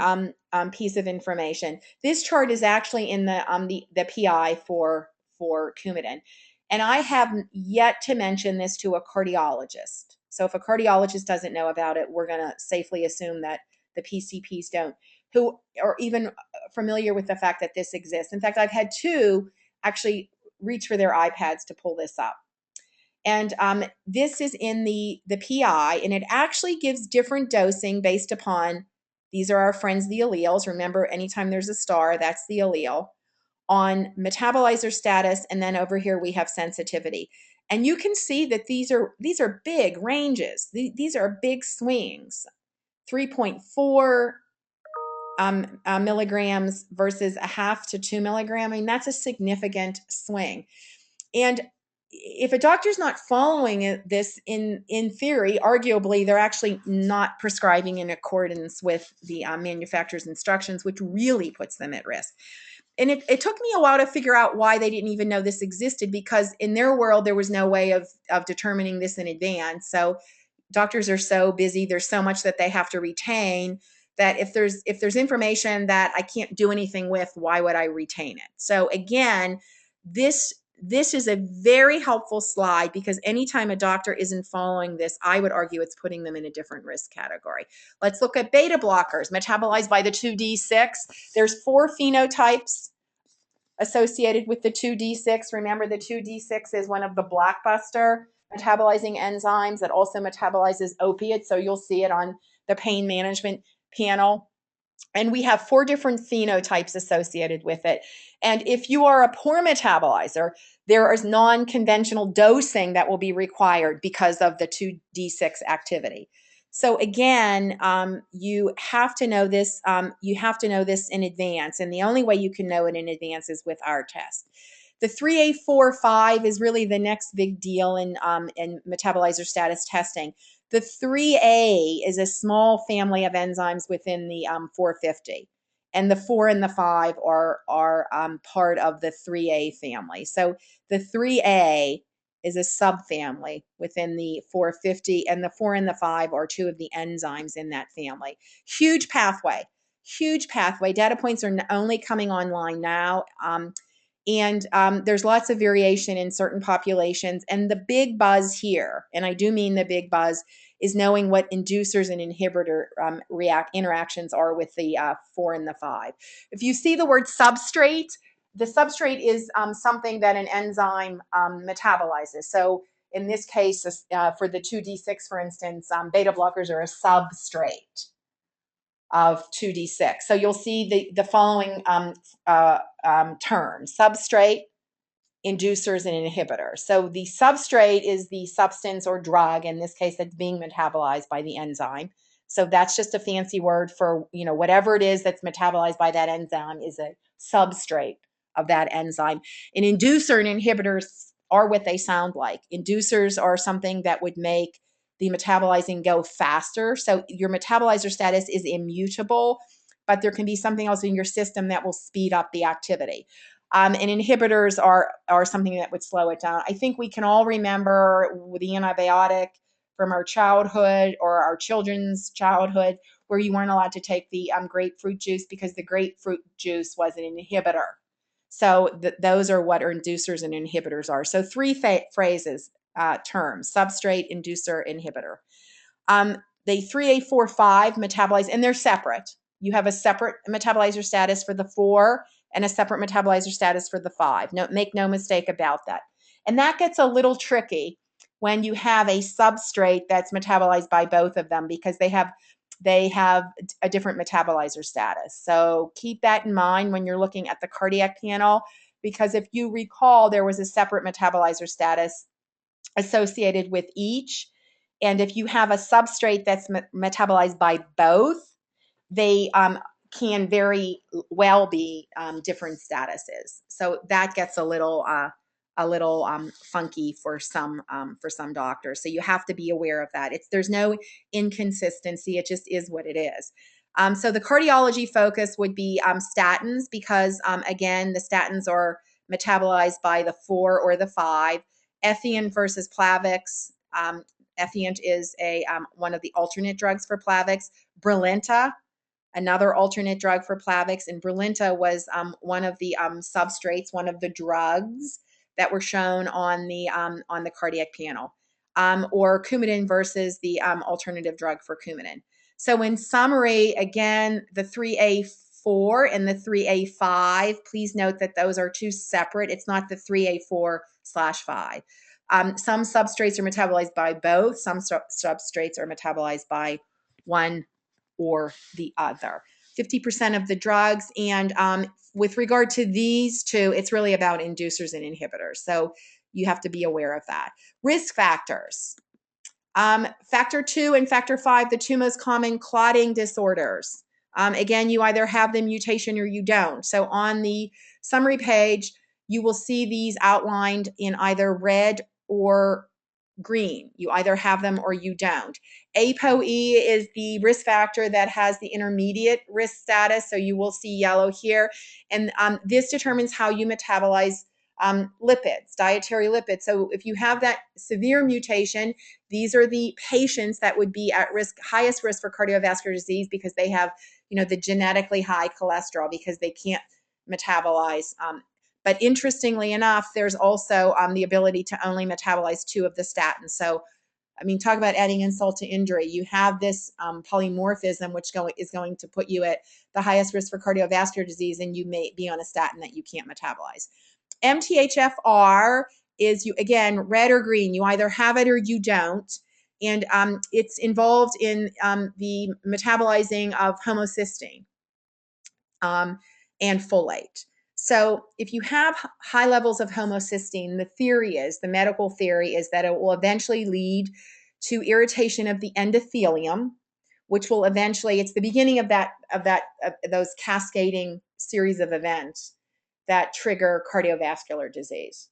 piece of information. This chart is actually in the PI for Coumadin, and I have yet to mention this to a cardiologist. So if a cardiologist doesn't know about it, we're going to safely assume that the PCPs don't, who are even familiar with the fact that this exists. In fact, I've had two actually reach for their iPads to pull this up. And this is in the PI, and it actually gives different dosing based upon, these are our friends, the alleles. Remember, anytime there's a star, that's the allele, on metabolizer status, and then over here we have sensitivity. And you can see that these are big ranges. These are big swings. 3.4 milligrams versus a half to 2 milligram. I mean, that's a significant swing. And if a doctor's not following this in theory, arguably they're actually not prescribing in accordance with the manufacturer's instructions, which really puts them at risk. And it took me a while to figure out why they didn't even know this existed, because in their world, there was no way of determining this in advance. So doctors are so busy, there's so much that they have to retain, that if there's information that I can't do anything with, why would I retain it? So again, this is a very helpful slide, because anytime a doctor isn't following this, I would argue it's putting them in a different risk category. Let's look at beta blockers metabolized by the 2D6. There's 4 phenotypes associated with the 2D6. Remember, the 2D6 is one of the blockbuster metabolizing enzymes that also metabolizes opiates. So you'll see it on the pain management panel. And we have 4 different phenotypes associated with it. And if you are a poor metabolizer, there is non-conventional dosing that will be required because of the 2D6 activity. So again, you have to know this. You have to know this in advance, and the only way you can know it in advance is with our test. The 3A45 is really the next big deal in metabolizer status testing. The 3A is a small family of enzymes within the 450, and the 4 and the 5 are part of the 3A family. So the 3A is a subfamily within the 450, and the 4 and the 5 are 2 of the enzymes in that family. Huge pathway. Data points are only coming online now. And there's lots of variation in certain populations. And the big buzz here, and I do mean the big buzz, is knowing what inducers and inhibitor interactions are with the 4 and the 5. If you see the word substrate, the substrate is something that an enzyme metabolizes. So in this case, for the 2D6, for instance, beta blockers are a substrate of 2D6. So you'll see the following terms: substrate, inducers, and inhibitors. So the substrate is the substance or drug, in this case, that's being metabolized by the enzyme. So that's just a fancy word for, whatever it is that's metabolized by that enzyme is a substrate of that enzyme. An inducer and inhibitors are what they sound like. Inducers are something that would make the metabolizing go faster. So your metabolizer status is immutable, but there can be something else in your system that will speed up the activity. And inhibitors are something that would slow it down. I think we can all remember the antibiotic from our childhood or our children's childhood, where you weren't allowed to take the grapefruit juice because the grapefruit juice was an inhibitor. So those are what inducers and inhibitors are. So three phrases, terms: substrate, inducer, inhibitor. They 3A4-5 metabolize, and they're separate. You have a separate metabolizer status for the 4 and a separate metabolizer status for the 5. No, make no mistake about that. And that gets a little tricky when you have a substrate that's metabolized by both of them, because they have a different metabolizer status. So keep that in mind when you're looking at the cardiac panel, because if you recall, there was a separate metabolizer status associated with each. And if you have a substrate that's metabolized by both, they can very well be different statuses. So that gets a little funky for some doctors. So you have to be aware of that. There's no inconsistency. It just is what it is. So the cardiology focus would be statins, because again, the statins are metabolized by the 4 or the 5. Effient versus Plavix. Effient is one of the alternate drugs for Plavix. Brilinta, another alternate drug for Plavix, and Brilinta was one of the substrates, one of the drugs that were shown on the cardiac panel. Or Coumadin versus the alternative drug for Coumadin. So in summary, again, the 3A4 and the 3A5, please note that those are two separate. It's not the 3A4/5. Some substrates are metabolized by both. Some substrates are metabolized by one or the other. 50% of the drugs. And with regard to these two, it's really about inducers and inhibitors. So you have to be aware of that. Risk factors. Factor 2 and factor 5, the two most common clotting disorders. Again, you either have the mutation or you don't. So on the summary page, you will see these outlined in either red or green. You either have them or you don't. ApoE is the risk factor that has the intermediate risk status. So you will see yellow here. And this determines how you metabolize lipids, dietary lipids. So if you have that severe mutation, these are the patients that would be at risk, highest risk for cardiovascular disease, because they have, the genetically high cholesterol, because they can't metabolize. But interestingly enough, there's also the ability to only metabolize 2 of the statins. So, talk about adding insult to injury. You have this polymorphism, which is going to put you at the highest risk for cardiovascular disease, and you may be on a statin that you can't metabolize. MTHFR is, again, red or green. You either have it or you don't. And it's involved in the metabolizing of homocysteine and folate. So if you have high levels of homocysteine, the medical theory is that it will eventually lead to irritation of the endothelium, which will eventually, it's the beginning of those cascading series of events that trigger cardiovascular disease.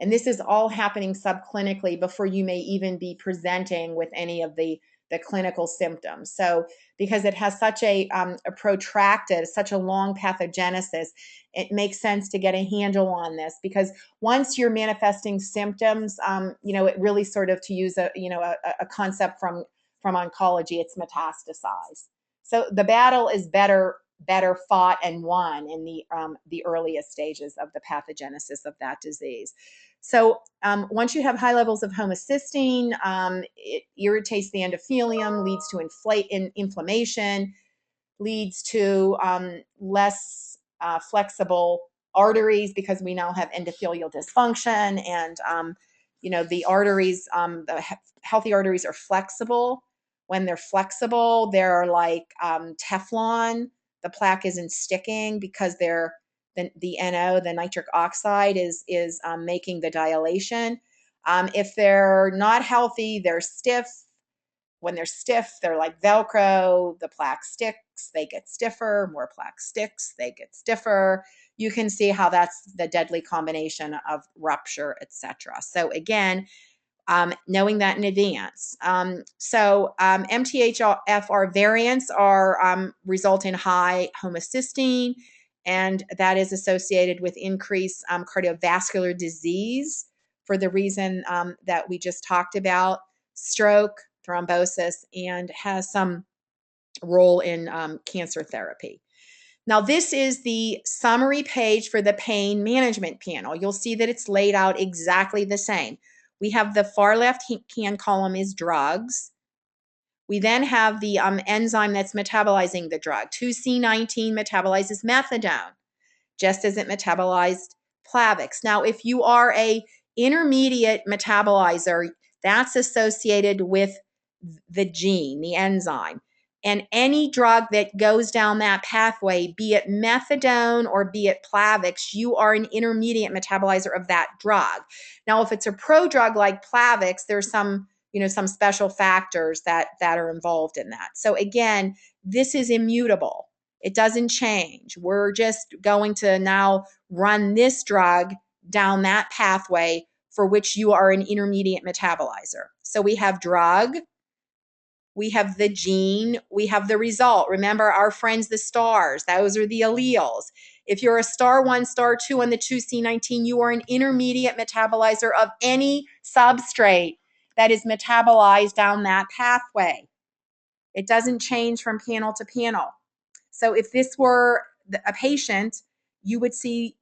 And this is all happening subclinically before you may even be presenting with any of the clinical symptoms. So because it has such a protracted, such a long pathogenesis, it makes sense to get a handle on this, because once you're manifesting symptoms, it really sort of, to use a concept from oncology, it's metastasized. So the battle is better fought and won in the earliest stages of the pathogenesis of that disease. So once you have high levels of homocysteine, it irritates the endothelium, leads to inflammation, leads to less flexible arteries, because we now have endothelial dysfunction, and the arteries, the healthy arteries are flexible. When they're flexible, they're like Teflon. The plaque isn't sticking because the NO, the nitric oxide, is making the dilation. If they're not healthy, they're stiff, when they're stiff, they're like Velcro. The plaque sticks, they get stiffer. More plaque sticks, they get stiffer. You can see how that's the deadly combination of rupture, etc. So again, knowing that in advance. MTHFR variants result in high homocysteine, and that is associated with increased cardiovascular disease for the reason that we just talked about, stroke, thrombosis, and has some role in cancer therapy. Now, this is the summary page for the pain management panel. You'll see that it's laid out exactly the same. We have the far left-hand column is drugs. We then have the enzyme that's metabolizing the drug. 2C19 metabolizes methadone, just as it metabolized Plavix. Now, if you are a intermediate metabolizer, that's associated with the gene, the enzyme. And any drug that goes down that pathway, be it methadone or be it Plavix, you are an intermediate metabolizer of that drug. Now, if it's a prodrug like Plavix, there's some special factors that are involved in that. So again, this is immutable. It doesn't change. We're just going to now run this drug down that pathway for which you are an intermediate metabolizer. So we have drug, we have the gene, we have the result. Remember our friends, the stars, those are the alleles. If you're a star 1, star 2 on the 2C19, you are an intermediate metabolizer of any substrate that is metabolized down that pathway. It doesn't change from panel to panel. So if this were a patient, you would see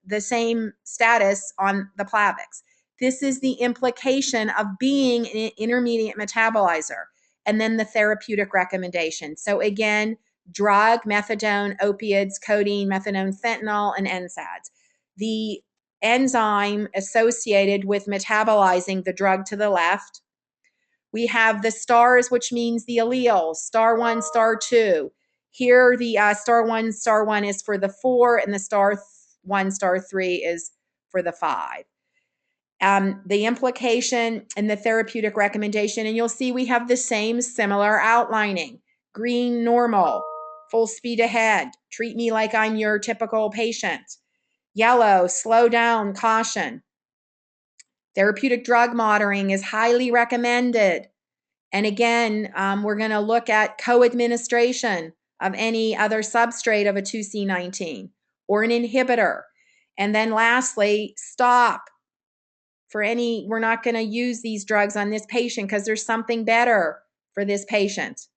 the same status on the Plavix. This is the implication of being an intermediate metabolizer. And then the therapeutic recommendation. So again, drug, methadone, opiates, codeine, methadone, fentanyl, and NSAIDs. The enzyme associated with metabolizing the drug to the left. We have the stars, which means the alleles, star 1, star 2. Here, the star 1 is for the 4, and the star 1, star 3 is for the 5. The implication and the therapeutic recommendation, and you'll see we have the same similar outlining. Green, normal, full speed ahead, treat me like I'm your typical patient. Yellow, slow down, caution. Therapeutic drug monitoring is highly recommended. And again, we're going to look at co-administration of any other substrate of a 2C19 or an inhibitor. And then lastly, stop. We're not going to use these drugs on this patient because there's something better for this patient.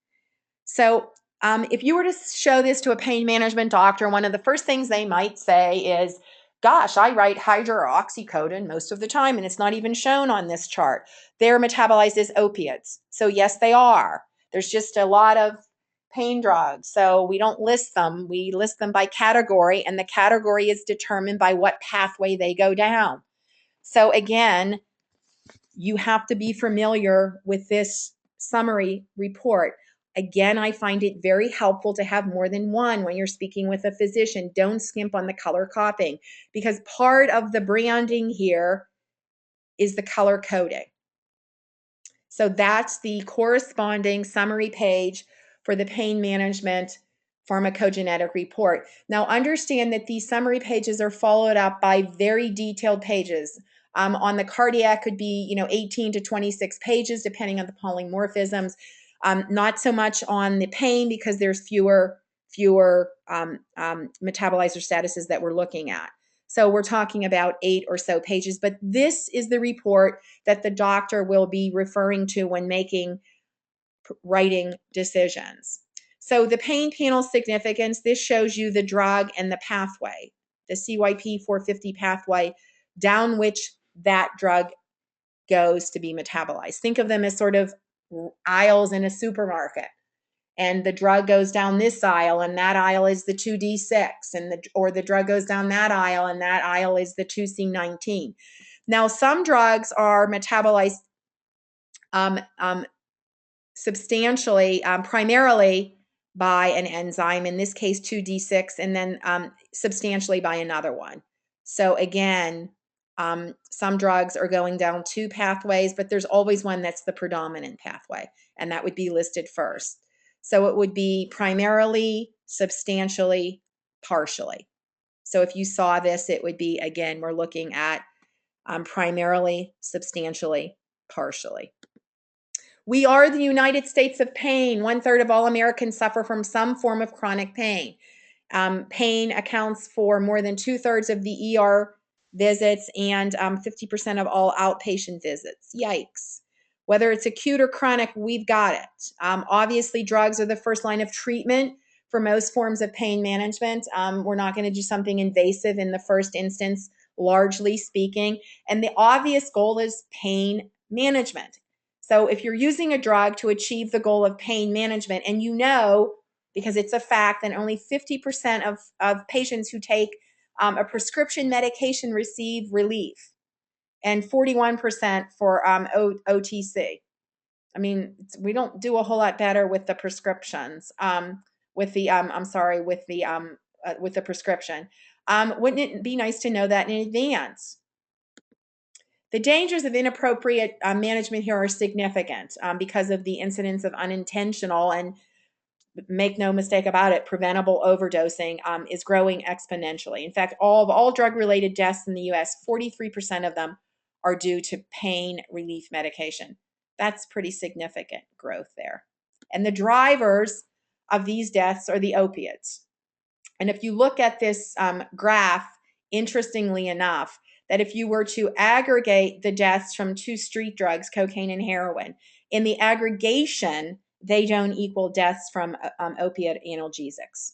So if you were to show this to a pain management doctor, one of the first things they might say is, gosh, I write hydroxycodone most of the time, and it's not even shown on this chart. They're metabolized as opiates. So yes, they are. There's just a lot of pain drugs. So we don't list them. We list them by category, and the category is determined by what pathway they go down. So again, you have to be familiar with this summary report. Again, I find it very helpful to have more than one when you're speaking with a physician. Don't skimp on the color copying, because part of the branding here is the color coding. So that's the corresponding summary page for the pain management pharmacogenetic report. Now understand that these summary pages are followed up by very detailed pages. On the cardiac could be 18 to 26 pages depending on the polymorphisms. Not so much on the pain because there's fewer metabolizer statuses that we're looking at. So we're talking about 8 or so pages, but this is the report that the doctor will be referring to when writing decisions. So the pain panel significance, this shows you the drug and the pathway, the CYP 450 pathway down which that drug goes to be metabolized. Think of them as sort of aisles in a supermarket. And the drug goes down this aisle, and that aisle is the 2D6, or the drug goes down that aisle, and that aisle is the 2C19. Now, some drugs are metabolized substantially, primarily by an enzyme, in this case 2D6, and then substantially by another one. So again, Some drugs are going down two pathways, but there's always one that's the predominant pathway, and that would be listed first. So it would be primarily, substantially, partially. So if you saw this, it would be, again, we're looking at primarily, substantially, partially. We are the United States of pain. 1/3 of all Americans suffer from some form of chronic pain. Pain accounts for more than 2/3 of the ER visits and 50% of all outpatient visits. Yikes. Whether it's acute or chronic, we've got it. Obviously, drugs are the first line of treatment for most forms of pain management. We're not going to do something invasive in the first instance, largely speaking. And the obvious goal is pain management. So if you're using a drug to achieve the goal of pain management, and you know, because it's a fact that only 50% of patients who take a prescription medication receive relief, and 41% for OTC. I mean, we don't do a whole lot better with the prescriptions. With the prescription. Wouldn't it be nice to know that in advance? The dangers of inappropriate management here are significant because of the incidence of unintentional, and make no mistake about it, preventable overdosing is growing exponentially. In fact, of all drug-related deaths in the U.S., 43% of them are due to pain relief medication. That's pretty significant growth there. And the drivers of these deaths are the opiates. And if you look at this graph, interestingly enough, that if you were to aggregate the deaths from two street drugs, cocaine and heroin, in the aggregation, they don't equal deaths from opiate analgesics.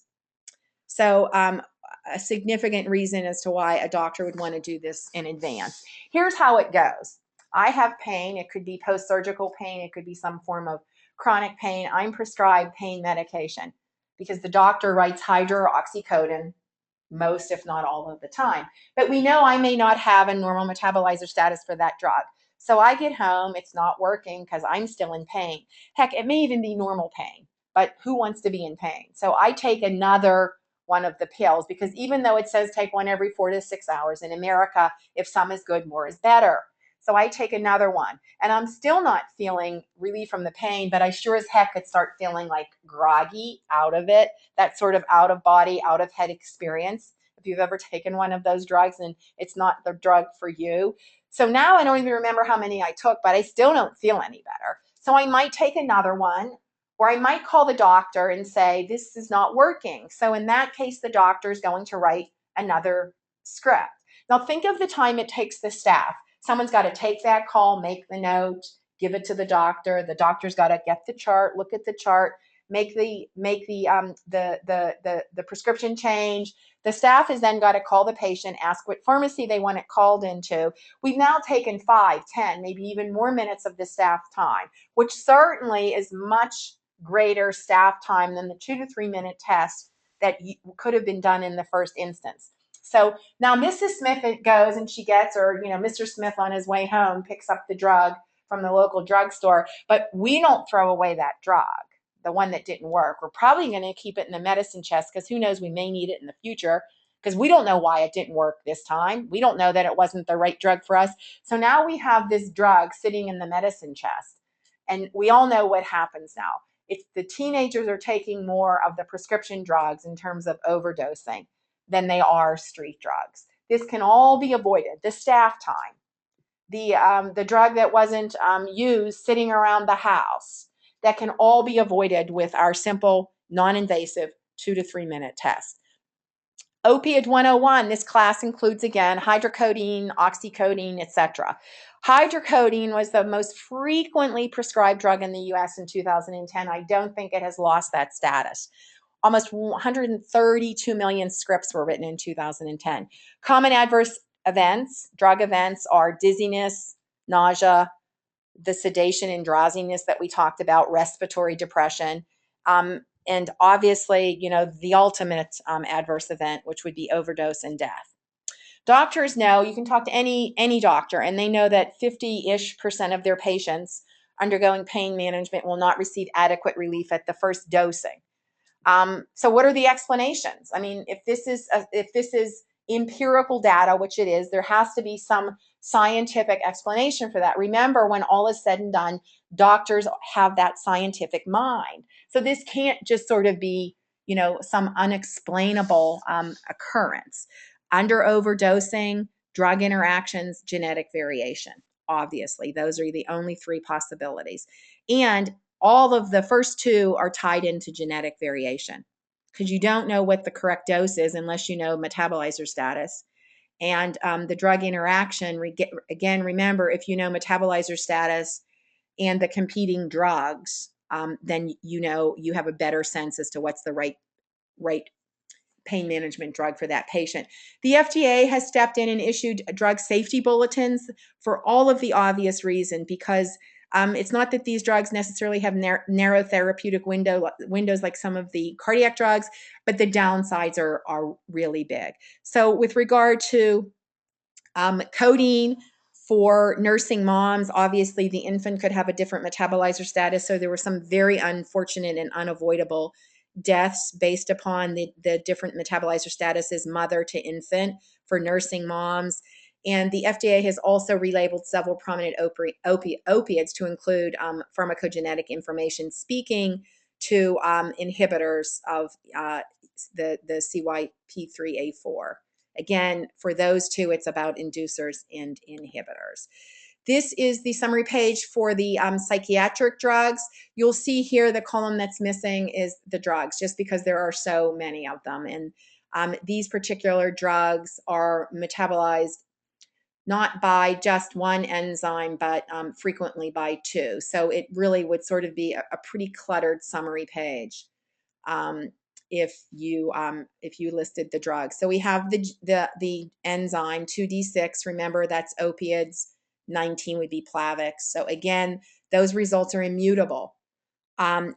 So a significant reason as to why a doctor would want to do this in advance. Here's how it goes. I have pain. It could be post-surgical pain. It could be some form of chronic pain. I'm prescribed pain medication because the doctor writes hydroxycodone most, if not all of the time. But we know I may not have a normal metabolizer status for that drug. So I get home, it's not working because I'm still in pain. Heck, it may even be normal pain, but who wants to be in pain? So I take another one of the pills because even though it says take one every 4 to 6 hours, in America, if some is good, more is better. So I take another one and I'm still not feeling relief from the pain, but I sure as heck could start feeling like groggy out of it, that sort of out of body, out of head experience. If you've ever taken one of those drugs and it's not the drug for you. So now I don't even remember how many I took, but I still don't feel any better. So I might take another one, or I might call the doctor and say, this is not working. So in that case, the doctor is going to write another script. Now think of the time it takes the staff. Someone's got to take that call, make the note, give it to the doctor. The doctor's got to get the chart, look at the chart, make the prescription change. The staff has then got to call the patient, ask what pharmacy they want it called into. We've now taken 5, 10, maybe even more minutes of the staff time, which certainly is much greater staff time than the 2 to 3 minute test that could have been done in the first instance. So now Mrs. Smith goes and she gets, or Mr. Smith on his way home picks up the drug from the local drugstore, but we don't throw away that drug, the one that didn't work. We're probably going to keep it in the medicine chest because who knows, we may need it in the future because we don't know why it didn't work this time. We don't know that it wasn't the right drug for us. So now we have this drug sitting in the medicine chest, and we all know what happens now. If the teenagers are taking more of the prescription drugs in terms of overdosing than they are street drugs. This can all be avoided. The staff time, the drug that wasn't used sitting around the house, that can all be avoided with our simple, non-invasive 2 to 3 minute test. Opioid 101, this class includes, again, hydrocodone, oxycodone, etc. Hydrocodone was the most frequently prescribed drug in the U.S. in 2010. I don't think it has lost that status. Almost 132 million scripts were written in 2010. Common adverse events, drug events, are dizziness, nausea, the sedation and drowsiness that we talked about, respiratory depression, and obviously, the ultimate adverse event, which would be overdose and death. Doctors know, you can talk to any doctor, and they know that 50-ish% of their patients undergoing pain management will not receive adequate relief at the first dosing. So what are the explanations? I mean, if this is empirical data, which it is, there has to be some scientific explanation for that. Remember, when all is said and done, doctors have that scientific mind. So this can't just sort of be, some unexplainable occurrence. Under overdosing, drug interactions, genetic variation. Obviously, those are the only three possibilities. And all of the first two are tied into genetic variation because you don't know what the correct dose is unless you know metabolizer status. And the drug interaction, again, remember, if you know metabolizer status and the competing drugs, then you have a better sense as to what's the right pain management drug for that patient. The FDA has stepped in and issued drug safety bulletins for all of the obvious reason, because it's not that these drugs necessarily have narrow therapeutic windows like some of the cardiac drugs, but the downsides are really big. So with regard to codeine for nursing moms, obviously the infant could have a different metabolizer status. So there were some very unfortunate and unavoidable deaths based upon the different metabolizer statuses, mother to infant, for nursing moms. And the FDA has also relabeled several prominent opiates to include pharmacogenetic information, speaking to inhibitors of the CYP3A4. Again, for those two, it's about inducers and inhibitors. This is the summary page for the psychiatric drugs. You'll see here the column that's missing is the drugs, just because there are so many of them. And these particular drugs are metabolized not by just one enzyme, but frequently by two. So it really would sort of be a pretty cluttered summary page. If you listed the drugs. So we have the enzyme 2D6. Remember, that's opioids. 19 would be Plavix. So again, those results are immutable.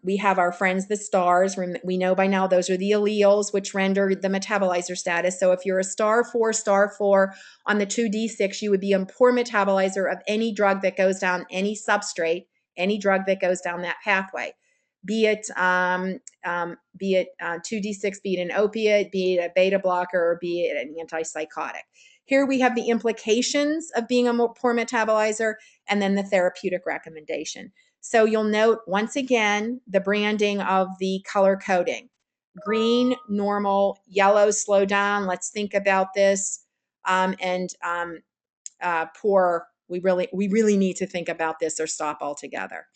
We have our friends, the stars. We know by now those are the alleles which render the metabolizer status. So if you're a star 4 on the 2D6, you would be a poor metabolizer of any drug that goes down any substrate, any drug that goes down that pathway. Be it 2D6, be it an opiate, be it a beta blocker, or be it an antipsychotic. Here we have the implications of being a poor metabolizer and then the therapeutic recommendation. So you'll note, once again, the branding of the color coding. Green, normal; yellow, slow down. Let's think about this. Poor, we really need to think about this or stop altogether.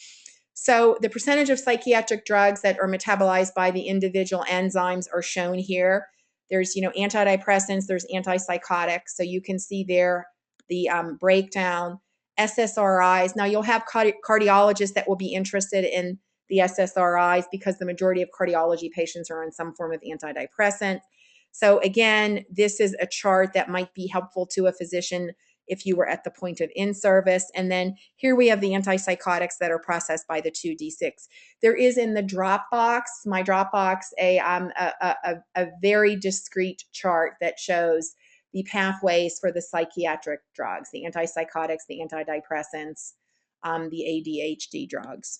So the percentage of psychiatric drugs that are metabolized by the individual enzymes are shown here. There's, antidepressants, there's antipsychotics. So you can see there the breakdown. SSRIs. Now you'll have cardiologists that will be interested in the SSRIs because the majority of cardiology patients are on some form of antidepressant. So again, this is a chart that might be helpful to a physician if you were at the point of in-service. And then here we have the antipsychotics that are processed by the 2D6. There is in the Dropbox, my Dropbox, a very discrete chart that shows the pathways for the psychiatric drugs, the antipsychotics, the antidepressants, the ADHD drugs.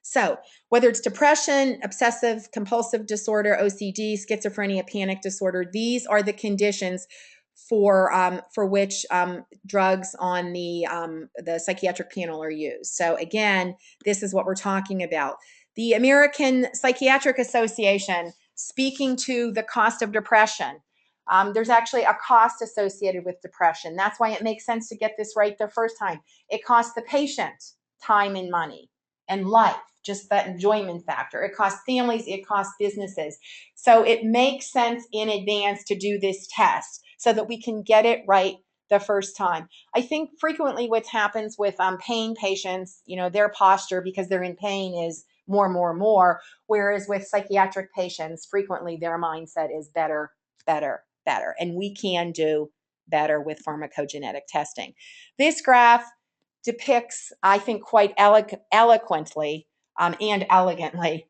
So whether it's depression, obsessive compulsive disorder, OCD, schizophrenia, panic disorder, these are the conditions for which drugs on the psychiatric panel are used. So again, this is what we're talking about. The American Psychiatric Association, speaking to the cost of depression. There's actually a cost associated with depression. That's why it makes sense to get this right the first time. It costs the patient time and money and life, just that enjoyment factor. It costs families, it costs businesses. So it makes sense in advance to do this test so that we can get it right the first time. I think frequently what happens with pain patients, their posture because they're in pain is more, whereas with psychiatric patients, frequently their mindset is better. And we can do better with pharmacogenetic testing. This graph depicts, I think, quite eloquently and elegantly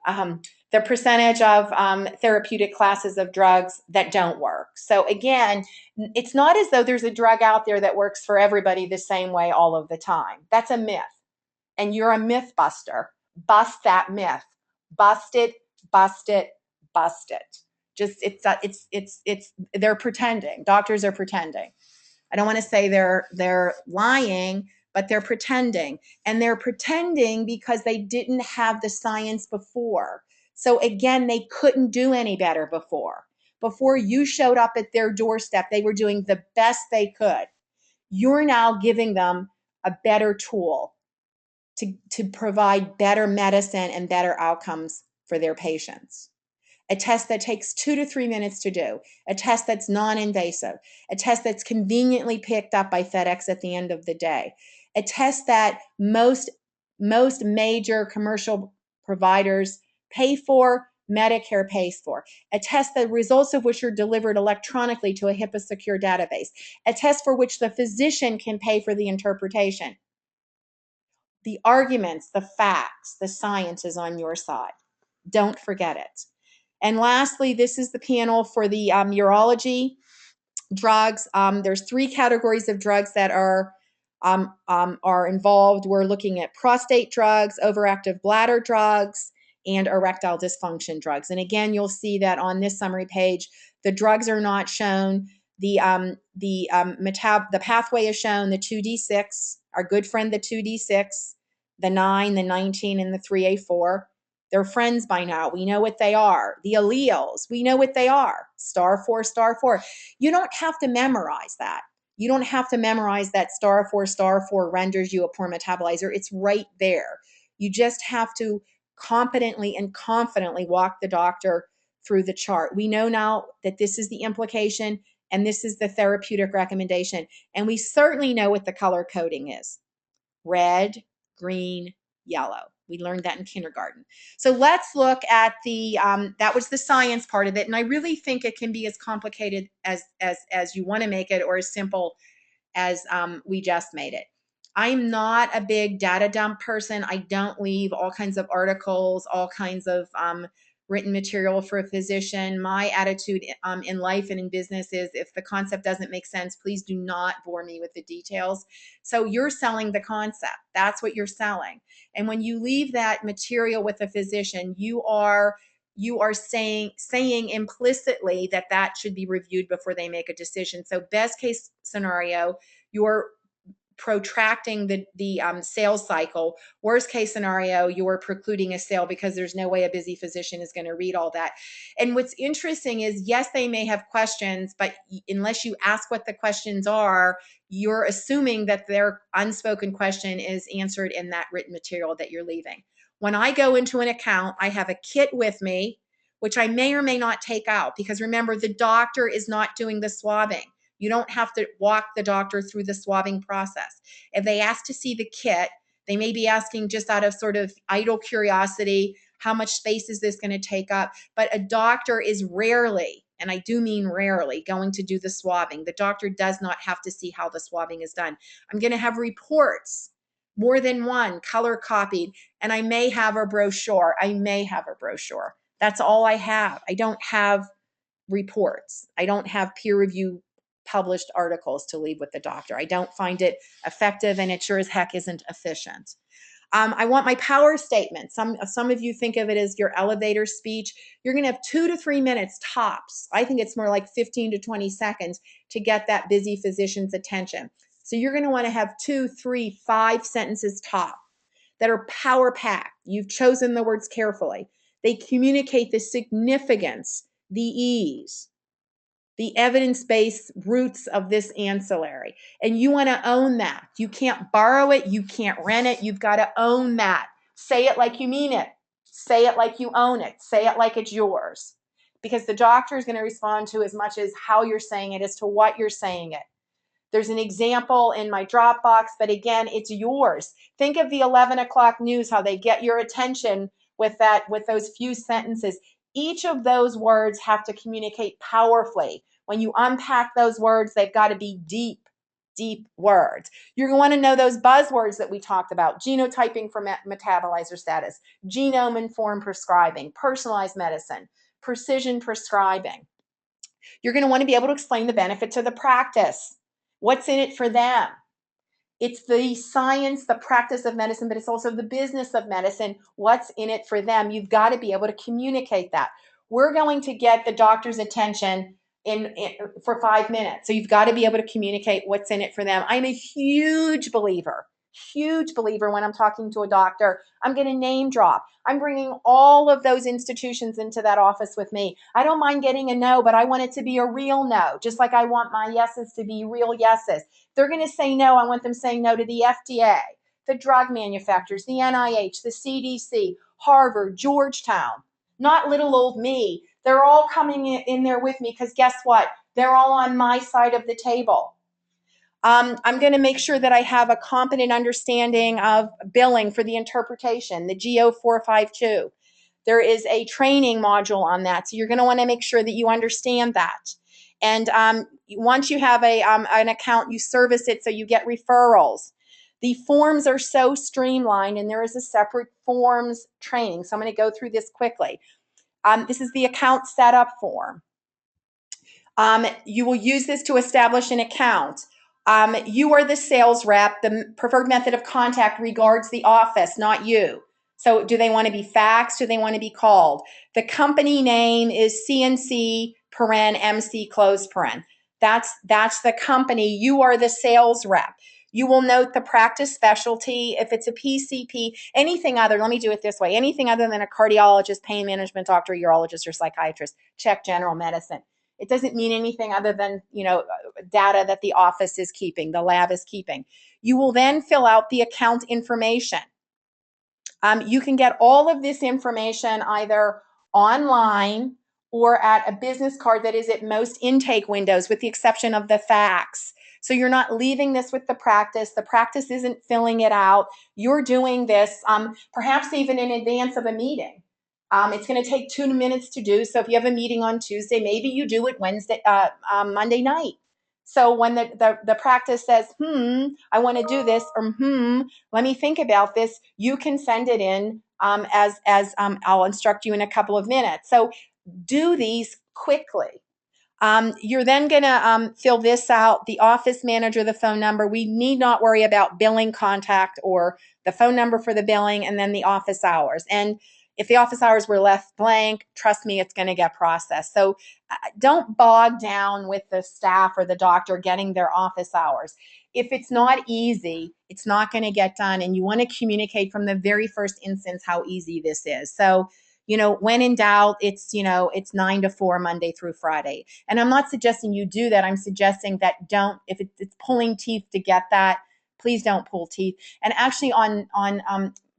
the percentage of therapeutic classes of drugs that don't work. So again, it's not as though there's a drug out there that works for everybody the same way all of the time. That's a myth. And you're a myth buster. Bust that myth. Bust it, bust it, bust it. Just it's they're pretending. Doctors are pretending. I don't want to say they're lying, but they're pretending. And they're pretending because they didn't have the science before. So again, they couldn't do any better before. Before you showed up at their doorstep, they were doing the best they could. You're now giving them a better tool to provide better medicine and better outcomes for their patients. A test that takes 2 to 3 minutes to do, a test that's non-invasive, a test that's conveniently picked up by FedEx at the end of the day, a test that most major commercial providers pay for, Medicare pays for, a test the results of which are delivered electronically to a HIPAA secure database, a test for which the physician can pay for the interpretation. The arguments, the facts, the science is on your side. Don't forget it. And lastly, this is the panel for the urology drugs. There's 3 categories of drugs that are involved. We're looking at prostate drugs, overactive bladder drugs, and erectile dysfunction drugs. And again, you'll see that on this summary page, the drugs are not shown. The pathway is shown, the 2D6, our good friend, the 2D6, the 9, the 19, and the 3A4. They're friends by now. We know what they are. The alleles, we know what they are. Star 4, star 4. You don't have to memorize that. You don't have to memorize that star 4 renders you a poor metabolizer. It's right there. You just have to competently and confidently walk the doctor through the chart. We know now that this is the implication and this is the therapeutic recommendation. And we certainly know what the color coding is. Red, green, yellow. We learned that in kindergarten. So let's look at the, that was the science part of it. And I really think it can be as complicated as you want to make it, or as simple as we just made it. I'm not a big data dump person. I don't leave all kinds of articles, all kinds of written material for a physician. My attitude in life and in business is, if the concept doesn't make sense, please do not bore me with the details. So you're selling the concept. That's what you're selling. And when you leave that material with a physician, you are saying implicitly that that should be reviewed before they make a decision. So best case scenario, you're protracting the sales cycle. Worst case scenario, you're precluding a sale because there's no way a busy physician is going to read all that. And what's interesting is, yes, they may have questions, but unless you ask what the questions are, you're assuming that their unspoken question is answered in that written material that you're leaving. When I go into an account, I have a kit with me, which I may or may not take out, because remember, the doctor is not doing the swabbing. You don't have to walk the doctor through the swabbing process. If they ask to see the kit, they may be asking just out of sort of idle curiosity, how much space is this going to take up? But a doctor is rarely, and I do mean rarely, going to do the swabbing. The doctor does not have to see how the swabbing is done. I'm going to have reports, more than one, color copied, and I may have a brochure. That's all I have. I don't have reports. I don't have peer review published articles to leave with the doctor. I don't find it effective, and it sure as heck isn't efficient. I want my power statement. Some of you think of it as your elevator speech. You're going to have 2 to 3 minutes tops. I think it's more like 15 to 20 seconds to get that busy physician's attention. So you're going to want to have 2, 3, 5 sentences top that are power packed. You've chosen the words carefully. They communicate the significance, the ease, the evidence-based roots of this ancillary. And you want to own that. You can't borrow it. You can't rent it. You've got to own that. Say it like you mean it. Say it like you own it. Say it like it's yours. Because the doctor is going to respond to as much as how you're saying it as to what you're saying it. There's an example in my Dropbox, but again, it's yours. Think of the 11 o'clock news, how they get your attention with those few sentences. Each of those words have to communicate powerfully. When you unpack those words, they've got to be deep, deep words. You're going to want to know those buzzwords that we talked about: genotyping for metabolizer status, genome-informed prescribing, personalized medicine, precision prescribing. You're going to want to be able to explain the benefit to the practice. What's in it for them? It's the science, the practice of medicine, but it's also the business of medicine. What's in it for them? You've got to be able to communicate that. we're going to get the doctor's attention for 5 minutes. So you've got to be able to communicate what's in it for them. I'm a huge believer when I'm talking to a doctor. I'm going to name drop. I'm bringing all of those institutions into that office with me. I don't mind getting a no, but I want it to be a real no, just like I want my yeses to be real yeses. They're going to say no. I want them saying no to the FDA, the drug manufacturers, the NIH, the CDC, Harvard, Georgetown, not little old me. They're all coming in there with me because guess what? They're all on my side of the table. I'm going to make sure that I have a competent understanding of billing for the interpretation, the GO 452. There is a training module on that. So you're going to want to make sure that you understand that. And once you have an account, you service it so you get referrals. The forms are so streamlined, and there is a separate forms training. So I'm going to go through this quickly. This is the account setup form. You will use this to establish an account. You are the sales rep. The preferred method of contact regards the office, not you. So do they want to be faxed? Do they want to be called? The company name is CNC MC close paren. That's the company. You are the sales rep. You will note the practice specialty. If it's a PCP, anything other, let me do it this way, anything other than a cardiologist, pain management doctor, urologist, or psychiatrist, check general medicine. It doesn't mean anything other than, data that the office is keeping, the lab is keeping. You will then fill out the account information. You can get all of this information either online or at a business card that is at most intake windows, with the exception of the fax. So you're not leaving this with the practice. The practice isn't filling it out. You're doing this perhaps even in advance of a meeting. It's going to take 2 minutes to do. So if you have a meeting on Tuesday, maybe you do it Monday night. So when the practice says, I want to do this, or let me think about this, you can send it in as I'll instruct you in a couple of minutes. So do these quickly. You're then going to fill this out, the office manager, the phone number. We need not worry about billing contact or the phone number for the billing, and then the office hours. And if the office hours were left blank, trust me, it's going to get processed. So don't bog down with the staff or the doctor getting their office hours. If it's not easy, it's not going to get done. And you want to communicate from the very first instance how easy this is. So, when in doubt, it's 9 to 4, Monday through Friday. And I'm not suggesting you do that. I'm suggesting that if it's pulling teeth to get that, please don't pull teeth. And actually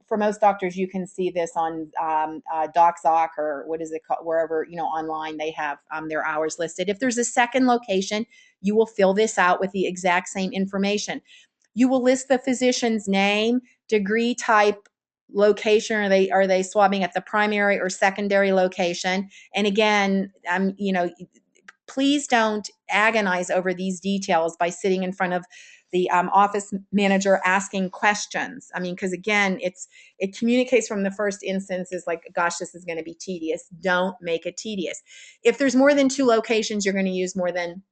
for most doctors, you can see this on DocZoc or what is it called, wherever, online they have their hours listed. If there's a second location, you will fill this out with the exact same information. You will list the physician's name, degree type, location. Are they swabbing at the primary or secondary location? And again, please don't agonize over these details by sitting in front of the office manager asking questions. Because again, it communicates from the first instance is like, gosh, this is going to be tedious. Don't make it tedious. If there's more than 2 locations, you're going to use more than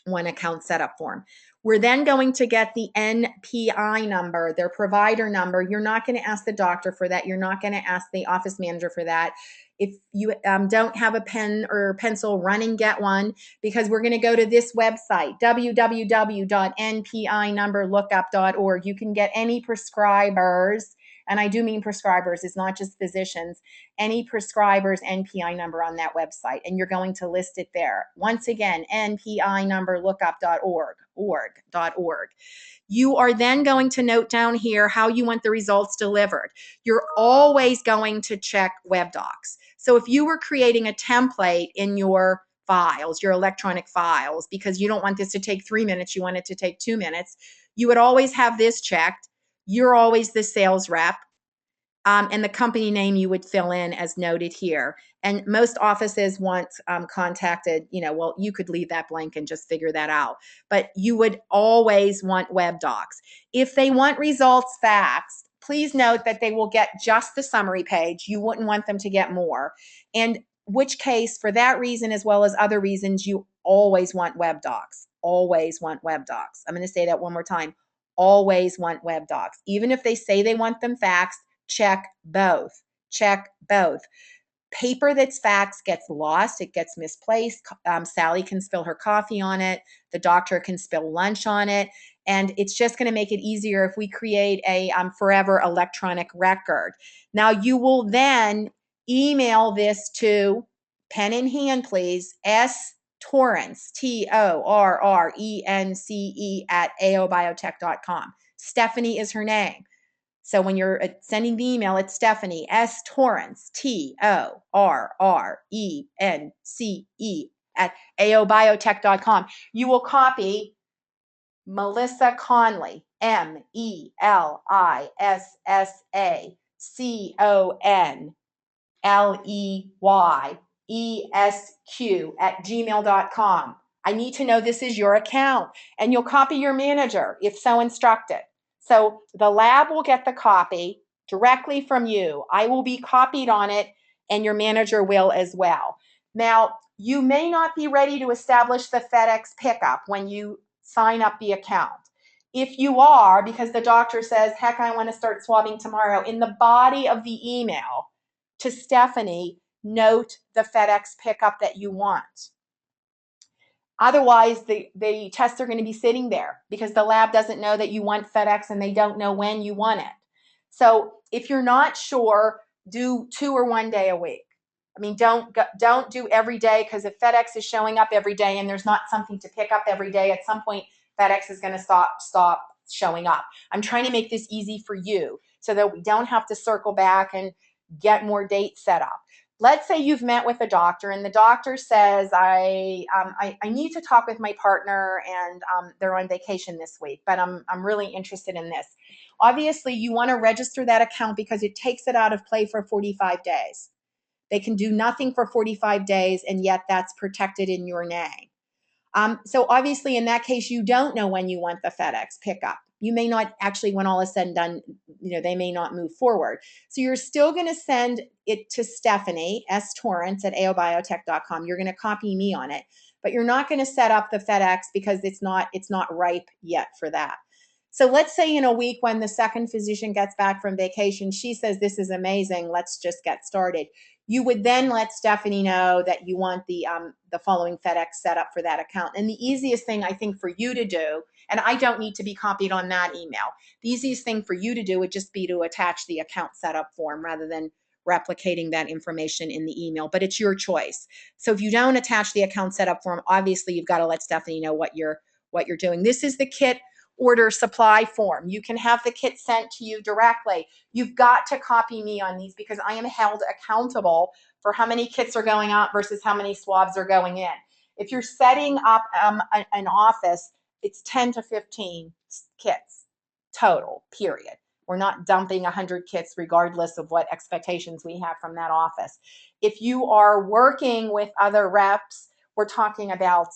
one account setup form. We're then going to get the NPI number, their provider number. You're not going to ask the doctor for that. You're not going to ask the office manager for that. If you don't have a pen or pencil, run and get one, because we're going to go to this website, www.npinumberlookup.org. You can get any prescribers, and I do mean prescribers, it's not just physicians, any prescriber's NPI number on that website, and you're going to list it there. Once again, npinumberlookup.org. You are then going to note down here how you want the results delivered. You're always going to check WebDocs. So if you were creating a template in your files, your electronic files, because you don't want this to take 3 minutes, you want it to take 2 minutes, you would always have this checked. You're always the sales rep. And the company name you would fill in as noted here. And most offices want contacted, you could leave that blank and just figure that out. But you would always want WebDocs. If they want results faxed, please note that they will get just the summary page. You wouldn't want them to get more. And which case, for that reason, as well as other reasons, you always want WebDocs. Always want WebDocs. I'm going to say that one more time. Always want WebDocs. Even if they say they want them faxed, check both. Check both. Paper that's faxed gets lost, it gets misplaced. Sally can spill her coffee on it, the doctor can spill lunch on it, and it's just going to make it easier if we create a forever electronic record. Now, you will then email this to, pen in hand, please, S. Torrence, Torrence, at aobiotech.com. Stephanie is her name. So when you're sending the email, it's Stephanie, S. Torrence, Torrence, at aobiotech.com. You will copy Melissa Conley, MelissAConleyesq at gmail.com. I need to know this is your account, and you'll copy your manager if so instructed. So the lab will get the copy directly from you. I will be copied on it, and your manager will as well. Now, you may not be ready to establish the FedEx pickup when you sign up the account. If you are, because the doctor says, heck, I want to start swabbing tomorrow, in the body of the email to Stephanie, note the FedEx pickup that you want. Otherwise, the tests are going to be sitting there because the lab doesn't know that you want FedEx and they don't know when you want it. So if you're not sure, do 2 or 1 day a week. I mean, don't do every day, because if FedEx is showing up every day and there's not something to pick up every day, at some point FedEx is going to stop showing up. I'm trying to make this easy for you so that we don't have to circle back and get more dates set up. Let's say you've met with a doctor and the doctor says, I need to talk with my partner, and they're on vacation this week, but I'm really interested in this. Obviously, you want to register that account because it takes it out of play for 45 days. They can do nothing for 45 days, and yet that's protected in your name. So obviously, in that case, you don't know when you want the FedEx pickup. You may not actually, when all is said and done, they may not move forward. So you're still going to send it to Stephanie, S. Torrence at aobiotech.com. You're going to copy me on it, but you're not going to set up the FedEx because it's not ripe yet for that. So let's say in a week when the second physician gets back from vacation, she says, this is amazing, let's just get started. You would then let Stephanie know that you want the following FedEx set up for that account. And the easiest thing I think for you to do, and I don't need to be copied on that email, the easiest thing for you to do would just be to attach the account setup form rather than replicating that information in the email, but it's your choice. So if you don't attach the account setup form, obviously you've got to let Stephanie know what you're doing. This is the kit order supply form. You can have the kit sent to you directly. You've got to copy me on these because I am held accountable for how many kits are going out versus how many swabs are going in. If you're setting up an office, it's 10 to 15 kits total, period. We're not dumping 100 kits regardless of what expectations we have from that office. If you are working with other reps, we're talking about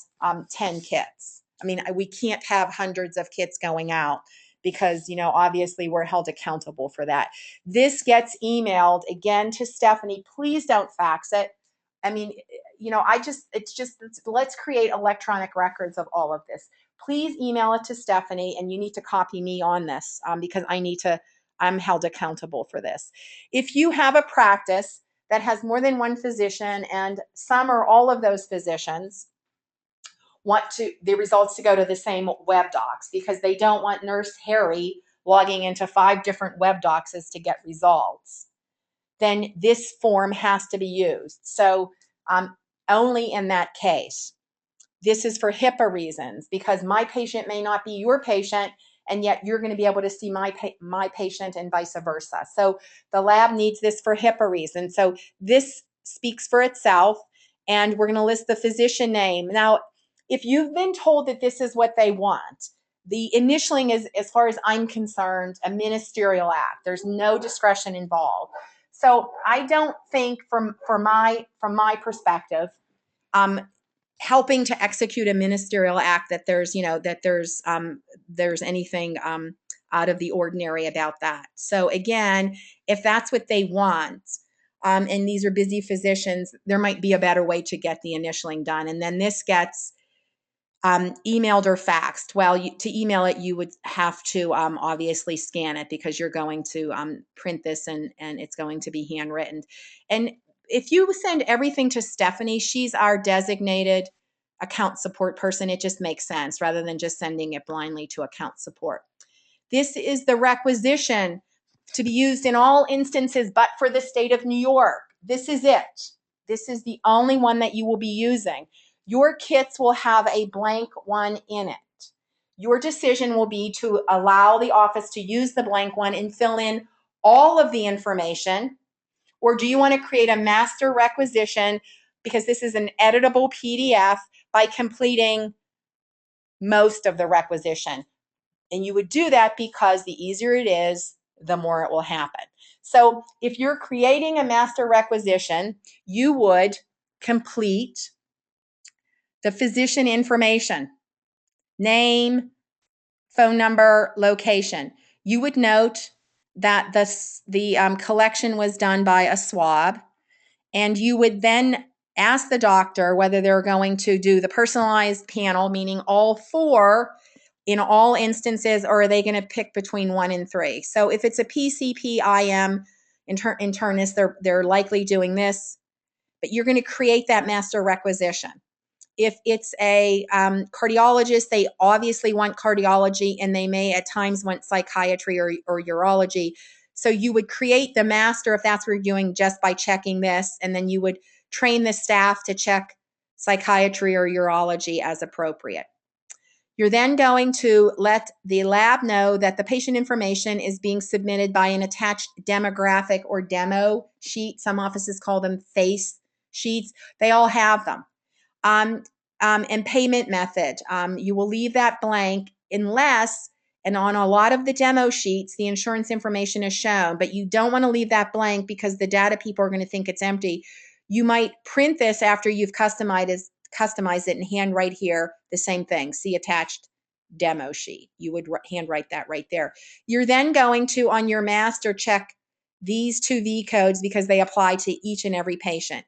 10 kits. I mean, we can't have hundreds of kits going out because, obviously we're held accountable for that. This gets emailed again to Stephanie. Please don't fax it. I mean, let's create electronic records of all of this. Please email it to Stephanie, and you need to copy me on this because I'm held accountable for this. If you have a practice that has more than one physician and some or all of those physicians want the results to go to the same web docs because they don't want Nurse Harry logging into 5 different web docs to get results, then this form has to be used. So only in that case. This is for HIPAA reasons because my patient may not be your patient, and yet you're going to be able to see my patient and vice versa. So the lab needs this for HIPAA reasons. So this speaks for itself, and we're going to list the physician name. Now, if you've been told that this is what they want, the initialing is, as far as I'm concerned, a ministerial act. There's no discretion involved. So I don't think from my perspective, helping to execute a ministerial act that there's anything out of the ordinary about that. So again, if that's what they want, and these are busy physicians, there might be a better way to get the initialing done. And then this gets emailed or faxed. Well, to email it, you would have to obviously scan it because you're going to print this and it's going to be handwritten. And if you send everything to Stephanie, she's our designated account support person. It just makes sense rather than just sending it blindly to account support. This is the requisition to be used in all instances, but for the state of New York. This is it. This is the only one that you will be using. Your kits will have a blank one in it. Your decision will be to allow the office to use the blank one and fill in all of the information, or do you want to create a master requisition, because this is an editable PDF, by completing most of the requisition. And you would do that because the easier it is, the more it will happen. So if you're creating a master requisition, you would complete the physician information, name, phone number, location. You would note that the collection was done by a swab, and you would then ask the doctor whether they're going to do the personalized panel, meaning all 4 in all instances, or are they going to pick between 1 and 3? So if it's a PCP, IM, internist, they're likely doing this, but you're going to create that master requisition. If it's a cardiologist, they obviously want cardiology, and they may at times want psychiatry or urology. So you would create the master if that's what you're doing, just by checking this, and then you would train the staff to check psychiatry or urology as appropriate. You're then going to let the lab know that the patient information is being submitted by an attached demographic or demo sheet. Some offices call them face sheets. They all have them. And payment method. You will leave that blank unless, and on a lot of the demo sheets, the insurance information is shown, but you don't want to leave that blank because the data people are going to think it's empty. You might print this after you've customized it and handwrite here the same thing. See attached demo sheet. You would handwrite that right there. You're then going to, on your master, check these 2 V codes because they apply to each and every patient.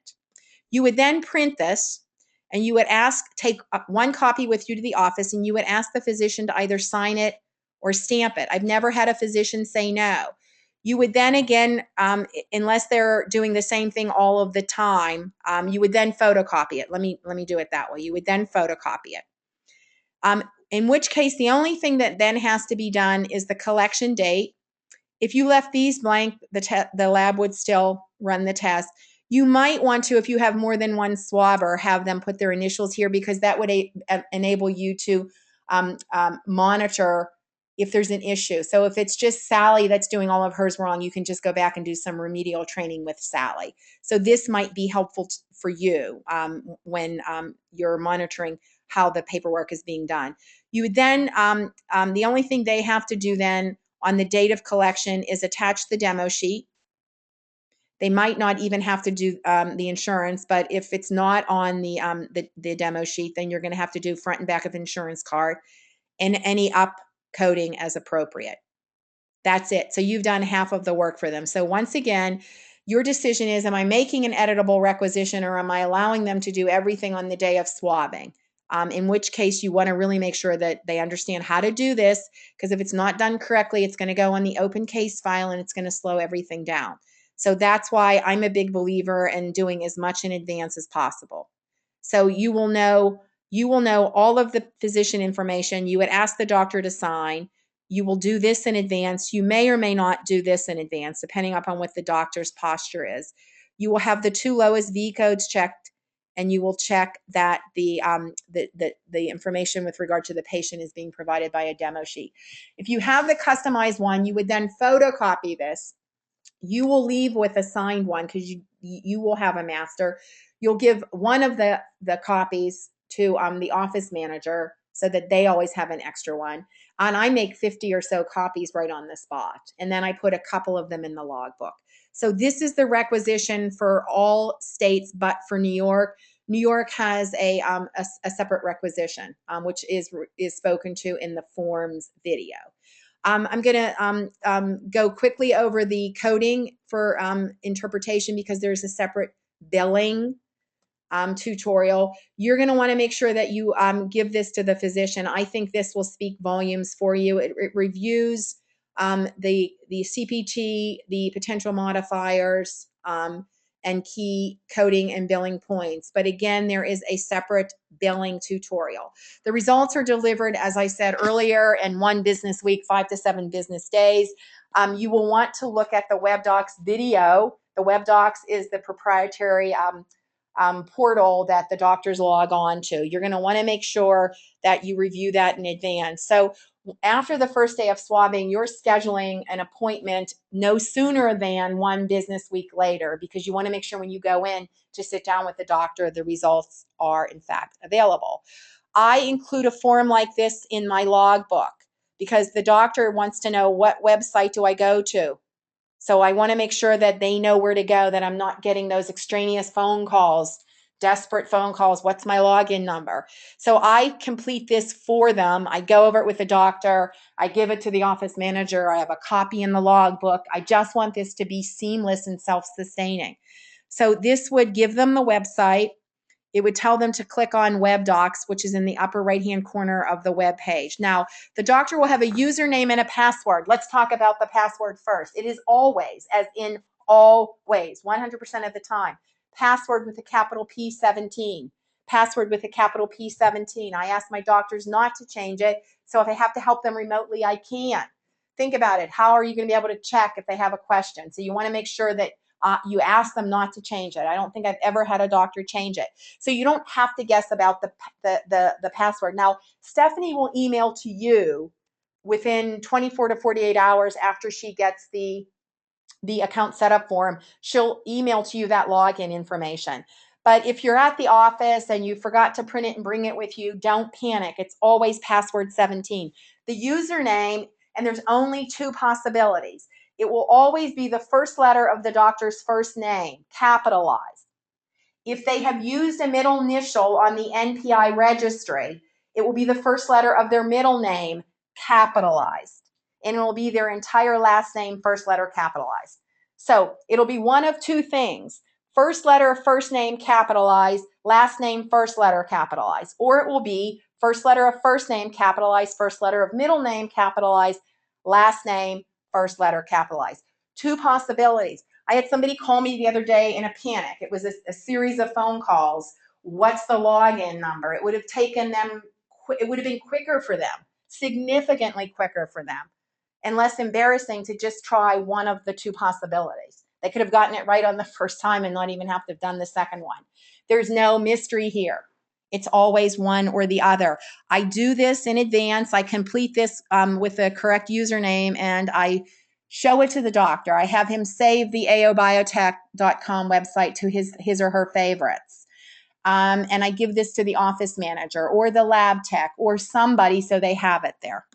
You would then print this, and you would take 1 copy with you to the office, and you would ask the physician to either sign it or stamp it. I've never had a physician say no. You would then again, unless they're doing the same thing all of the time, you would then photocopy it. Let me do it that way. You would then photocopy it. In which case, the only thing that then has to be done is the collection date. If you left these blank, the lab would still run the test. You might want to, if you have more than 1 swabber, have them put their initials here, because that would enable you to monitor if there's an issue. So if it's just Sally that's doing all of hers wrong, you can just go back and do some remedial training with Sally. So this might be helpful for you when you're monitoring how the paperwork is being done. You would then, the only thing they have to do then on the date of collection is attach the demo sheet. They might not even have to do the insurance, but if it's not on the demo sheet, then you're going to have to do front and back of insurance card and any up coding as appropriate. That's it. So you've done half of the work for them. So once again, your decision is, am I making an editable requisition, or am I allowing them to do everything on the day of swabbing? In which case you want to really make sure that they understand how to do this, because if it's not done correctly, it's going to go on the open case file and it's going to slow everything down. So that's why I'm a big believer in doing as much in advance as possible. So you will know all of the physician information. You would ask the doctor to sign. You will do this in advance. You may or may not do this in advance, depending upon what the doctor's posture is. You will have the 2 lowest V codes checked, and you will check that the information with regard to the patient is being provided by a demo sheet. If you have the customized one, you would then photocopy this. You will leave with a signed one because you will have a master. You'll give one of the copies to the office manager so that they always have an extra one. And I make 50 or so copies right on the spot. And then I put a couple of them in the logbook. So this is the requisition for all states, but for New York. New York has a separate requisition, which is spoken to in the forms video. I'm going to go quickly over the coding for interpretation, because there's a separate billing tutorial. You're going to want to make sure that you give this to the physician. I think this will speak volumes for you. It reviews the CPT, the potential modifiers, and key coding and billing points. But again, there is a separate billing tutorial. The results are delivered, as I said earlier, in 1 business week, 5 to 7 business days. You will want to look at the WebDocs video. The WebDocs is the proprietary portal that the doctors log on to. You're going to want to make sure that you review that in advance. So after the first day of swabbing, you're scheduling an appointment no sooner than 1 business week later, because you want to make sure when you go in to sit down with the doctor, the results are in fact available. I include a form like this in my logbook because the doctor wants to know, what website do I go to? So I want to make sure that they know where to go, that I'm not getting those extraneous phone calls, desperate phone calls. What's my login number? So I complete this for them. I go over it with the doctor. I give it to the office manager. I have a copy in the logbook. I just want this to be seamless and self-sustaining. So this would give them the website. It would tell them to click on WebDocs, which is in the upper right-hand corner of the web page. Now, the doctor will have a username and a password. Let's talk about the password first. It is always, as in always, 100% of the time, password with a capital P17. Password with a capital P17. I ask my doctors not to change it, so if I have to help them remotely, I can. Think about it. How are you going to be able to check if they have a question? So you want to make sure that you ask them not to change it. I don't think I've ever had a doctor change it. So you don't have to guess about the password. Now, Stephanie will email to you within 24 to 48 hours after she gets the account set up for them. She'll email to you that login information. But if you're at the office and you forgot to print it and bring it with you, don't panic. It's always password 17. The username, and there's only 2 possibilities. It will always be the first letter of the doctor's first name, capitalized. If they have used a middle initial on the NPI registry, it will be the first letter of their middle name, capitalized. And it will be their entire last name, first letter capitalized. So it'll be one of 2 things. First letter of first name capitalized, last name first letter capitalized. Or it will be first letter of first name capitalized, first letter of middle name capitalized, last name first letter capitalized. 2 possibilities. I had somebody call me the other day in a panic. It was a series of phone calls. What's the login number? It would have taken them, it would have been quicker for them, significantly quicker for them, and less embarrassing to just try one of the 2 possibilities. They could have gotten it right on the first time and not even have to have done the second one. There's no mystery here. It's always one or the other. I do this in advance. I complete this with the correct username, and I show it to the doctor. I have him save the aobiotech.com website to his or her favorites. And I give this to the office manager or the lab tech or somebody so they have it there.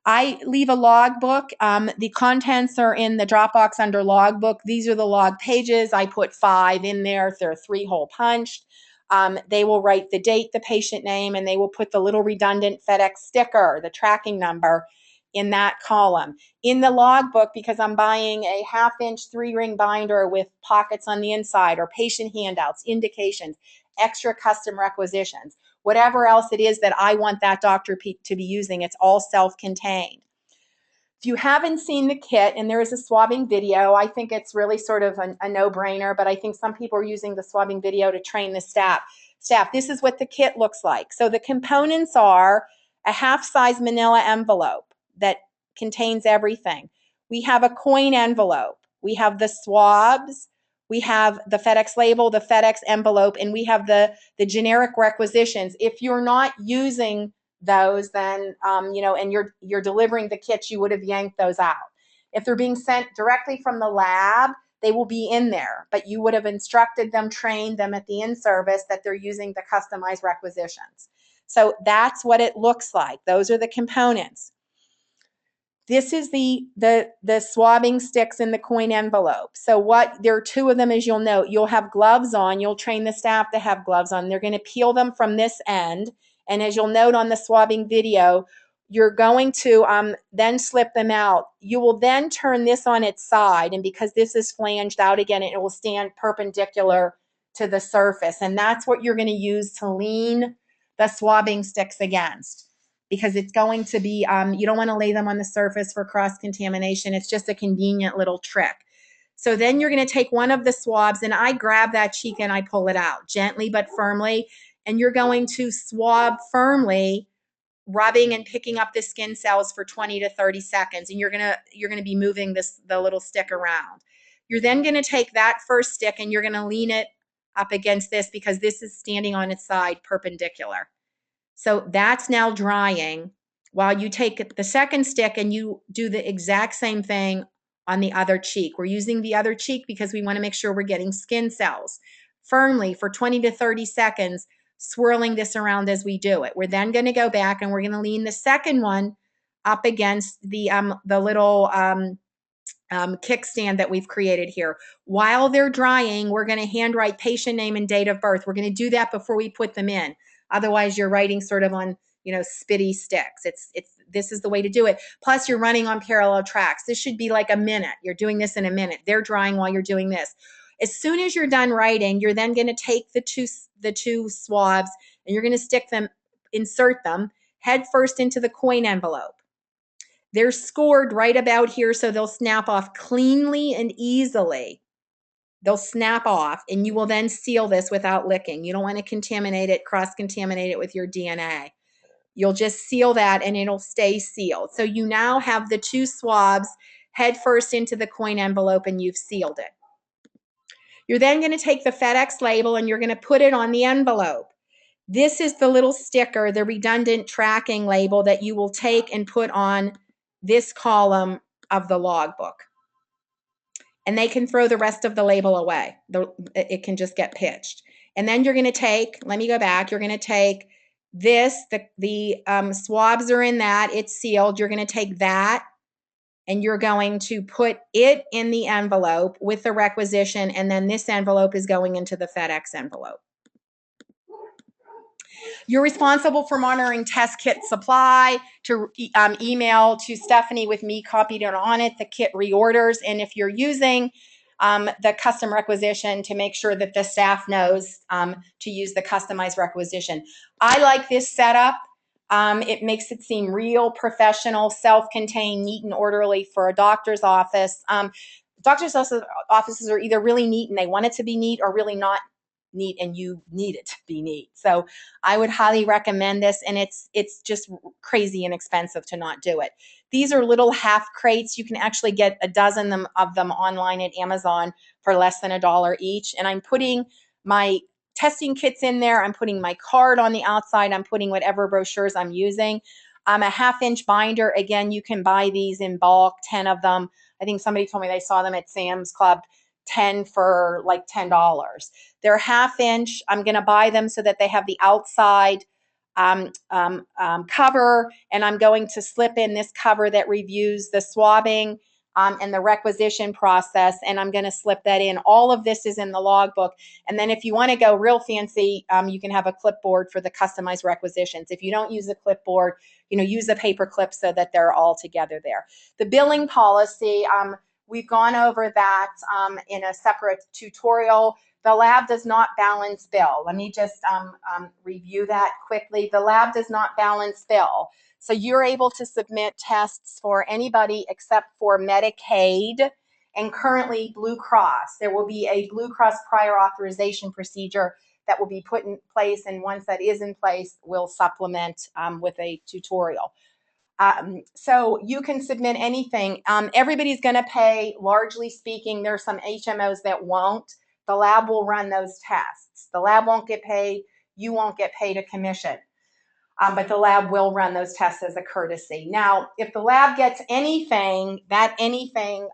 I leave a logbook. The contents are in the Dropbox under logbook. These are the log pages. I put 5 in there. They're 3-hole punched. They will write the date, the patient name, and they will put the little redundant FedEx sticker, the tracking number, in that column. In the logbook, because I'm buying a 1/2-inch 3-ring binder with pockets on the inside, or patient handouts, indications, extra custom requisitions, whatever else it is that I want that doctor to be using, it's all self-contained. If you haven't seen the kit, and there is a swabbing video, I think it's really sort of a no-brainer, but I think some people are using the swabbing video to train the staff. This is what the kit looks like. So the components are a half-size manila envelope that contains everything. We have a coin envelope. We have the swabs. We have the FedEx label, the FedEx envelope, and we have the generic requisitions. If you're not using those, then and you're delivering the kits, you would have yanked those out. If they're being sent directly from the lab, they will be in there, but you would have instructed them, trained them at the in-service that they're using the customized requisitions. So that's what it looks like. Those are the components. This is the swabbing sticks in the coin envelope. So there are 2 of them, as you'll note. You'll have gloves on. You'll train the staff to have gloves on. They're going to peel them from this end. And as you'll note on the swabbing video, you're going to then slip them out. You will then turn this on its side. And because this is flanged out again, it will stand perpendicular to the surface. And that's what you're going to use to lean the swabbing sticks against, because it's going to be, you don't want to lay them on the surface for cross-contamination. It's just a convenient little trick. So then you're going to take one of the swabs, and I grab that cheek and I pull it out gently but firmly. And you're going to swab firmly, rubbing and picking up the skin cells for 20 to 30 seconds. And you're going to be moving the little stick around. You're then going to take that first stick and you're going to lean it up against this because this is standing on its side perpendicular. So that's now drying while you take the second stick and you do the exact same thing on the other cheek. We're using the other cheek because we want to make sure we're getting skin cells firmly for 20 to 30 seconds, swirling this around as we do it. We're then going to go back and we're going to lean the second one up against the little kickstand that we've created here. While they're drying, we're going to handwrite patient name and date of birth. We're going to do that before we put them in. Otherwise, you're writing sort of on, spitty sticks. This is the way to do it. Plus, you're running on parallel tracks. This should be like a minute. You're doing this in a minute. They're drying while you're doing this. As soon as you're done writing, you're then going to take the two swabs and you're going to stick them, insert them head first into the coin envelope. They're scored right about here, so they'll snap off cleanly and easily. They'll snap off, and you will then seal this without licking. You don't want to contaminate it, cross-contaminate it with your DNA. You'll just seal that, and it'll stay sealed. So you now have the two swabs head first into the coin envelope, and you've sealed it. You're then going to take the FedEx label, and you're going to put it on the envelope. This is the little sticker, the redundant tracking label that you will take and put on this column of the logbook. And they can throw the rest of the label away. It can just get pitched. And then you're going to take, let me go back, you're going to take this, the swabs are in that, it's sealed. You're going to take that and you're going to put it in the envelope with the requisition, and then this envelope is going into the FedEx envelope. You're responsible for monitoring test kit supply, to email to Stephanie with me copied on it, the kit reorders, and if you're using the custom requisition, to make sure that the staff knows to use the customized requisition. I like this setup. It makes it seem real, professional, self-contained, neat and orderly for a doctor's office. Doctors' offices are either really neat and they want it to be neat, or really not neat and you need it to be neat. So I would highly recommend this, and it's just crazy inexpensive to not do it. These are little half crates. You can actually get a dozen of them online at Amazon for less than $1 each. And I'm putting my testing kits in there. I'm putting my card on the outside. I'm putting whatever brochures I'm using. A 1/2-inch binder. Again, you can buy these in bulk, 10 of them. I think somebody told me they saw them at Sam's Club, 10 for like $10. They're 1/2-inch. I'm going to buy them so that they have the outside cover, and I'm going to slip in this cover that reviews the swabbing and the requisition process, and I'm going to slip that in. All of this is in the logbook. And then if you want to go real fancy, you can have a clipboard for the customized requisitions. If you don't use a clipboard, use a paper clip so that they're all together there. The billing policy, we've gone over that in a separate tutorial. The lab does not balance bill. Let me just review that quickly. The lab does not balance bill. So you're able to submit tests for anybody except for Medicaid and currently Blue Cross. There will be a Blue Cross prior authorization procedure that will be put in place, and once that is in place, we'll supplement with a tutorial. So you can submit anything. Everybody's going to pay, largely speaking. There are some HMOs that won't. The lab will run those tests. The lab won't get paid. You won't get paid a commission. But the lab will run those tests as a courtesy. Now, if the lab gets anything, that anything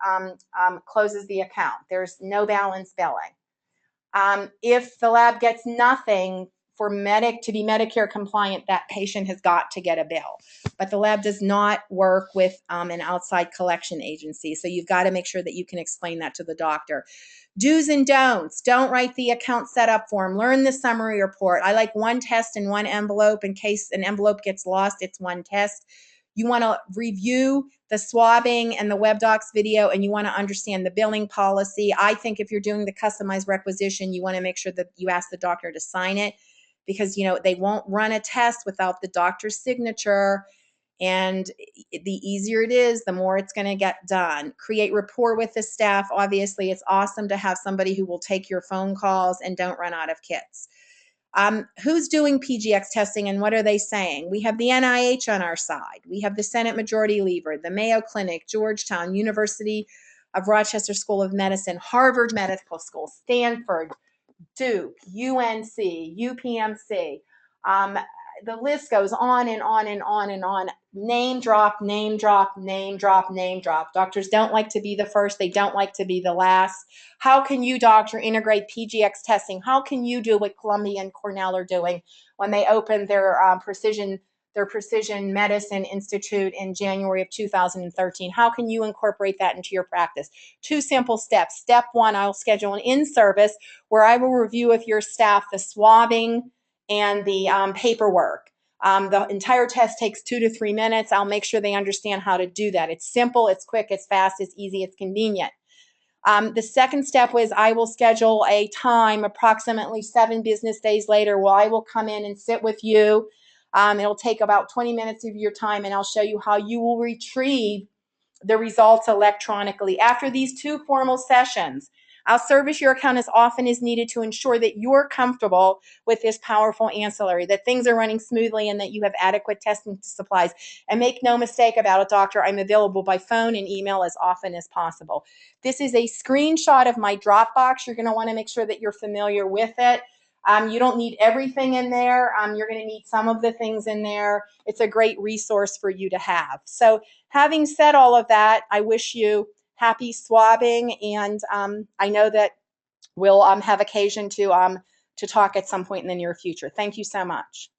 closes the account. There's no balance billing. If the lab gets nothing, for to be Medicare compliant, that patient has got to get a bill. But the lab does not work with an outside collection agency. So you've got to make sure that you can explain that to the doctor. Do's and don'ts. Don't write the account setup form. Learn the summary report. I like one test in one envelope. In case an envelope gets lost, it's one test. You want to review the swabbing and the WebDocs video, and you want to understand the billing policy. I think if you're doing the customized requisition, you want to make sure that you ask the doctor to sign it, because they won't run a test without the doctor's signature. And the easier it is, the more it's going to get done. Create rapport with the staff. Obviously, it's awesome to have somebody who will take your phone calls and don't run out of kits. Who's doing PGX testing and what are they saying? We have the NIH on our side. We have the Senate Majority Leader, the Mayo Clinic, Georgetown, University of Rochester School of Medicine, Harvard Medical School, Stanford, Duke, UNC, UPMC. The list goes on and on and on and on. Name drop, name drop, name drop, name drop. Doctors don't like to be the first. They don't like to be the last. How can you, doctor, integrate PGX testing? How can you do what Columbia and Cornell are doing when they opened their precision medicine institute in January of 2013? How can you incorporate that into your practice? 2 simple steps. Step 1, I'll schedule an in-service where I will review with your staff the swabbing and the paperwork. The entire test takes 2 to 3 minutes. I'll make sure they understand how to do that. It's simple, it's quick, it's fast, it's easy, it's convenient. The second step was I will schedule a time approximately 7 business days later where I will come in and sit with you. It'll take about 20 minutes of your time, and I'll show you how you will retrieve the results electronically. After these 2 formal sessions, I'll service your account as often as needed to ensure that you're comfortable with this powerful ancillary, that things are running smoothly, and that you have adequate testing supplies. And make no mistake about it, doctor, I'm available by phone and email as often as possible. This is a screenshot of my Dropbox. You're going to want to make sure that you're familiar with it. You don't need everything in there. You're going to need some of the things in there. It's a great resource for you to have. So having said all of that, I wish you happy swabbing, and I know that we'll have occasion to talk at some point in the near future. Thank you so much.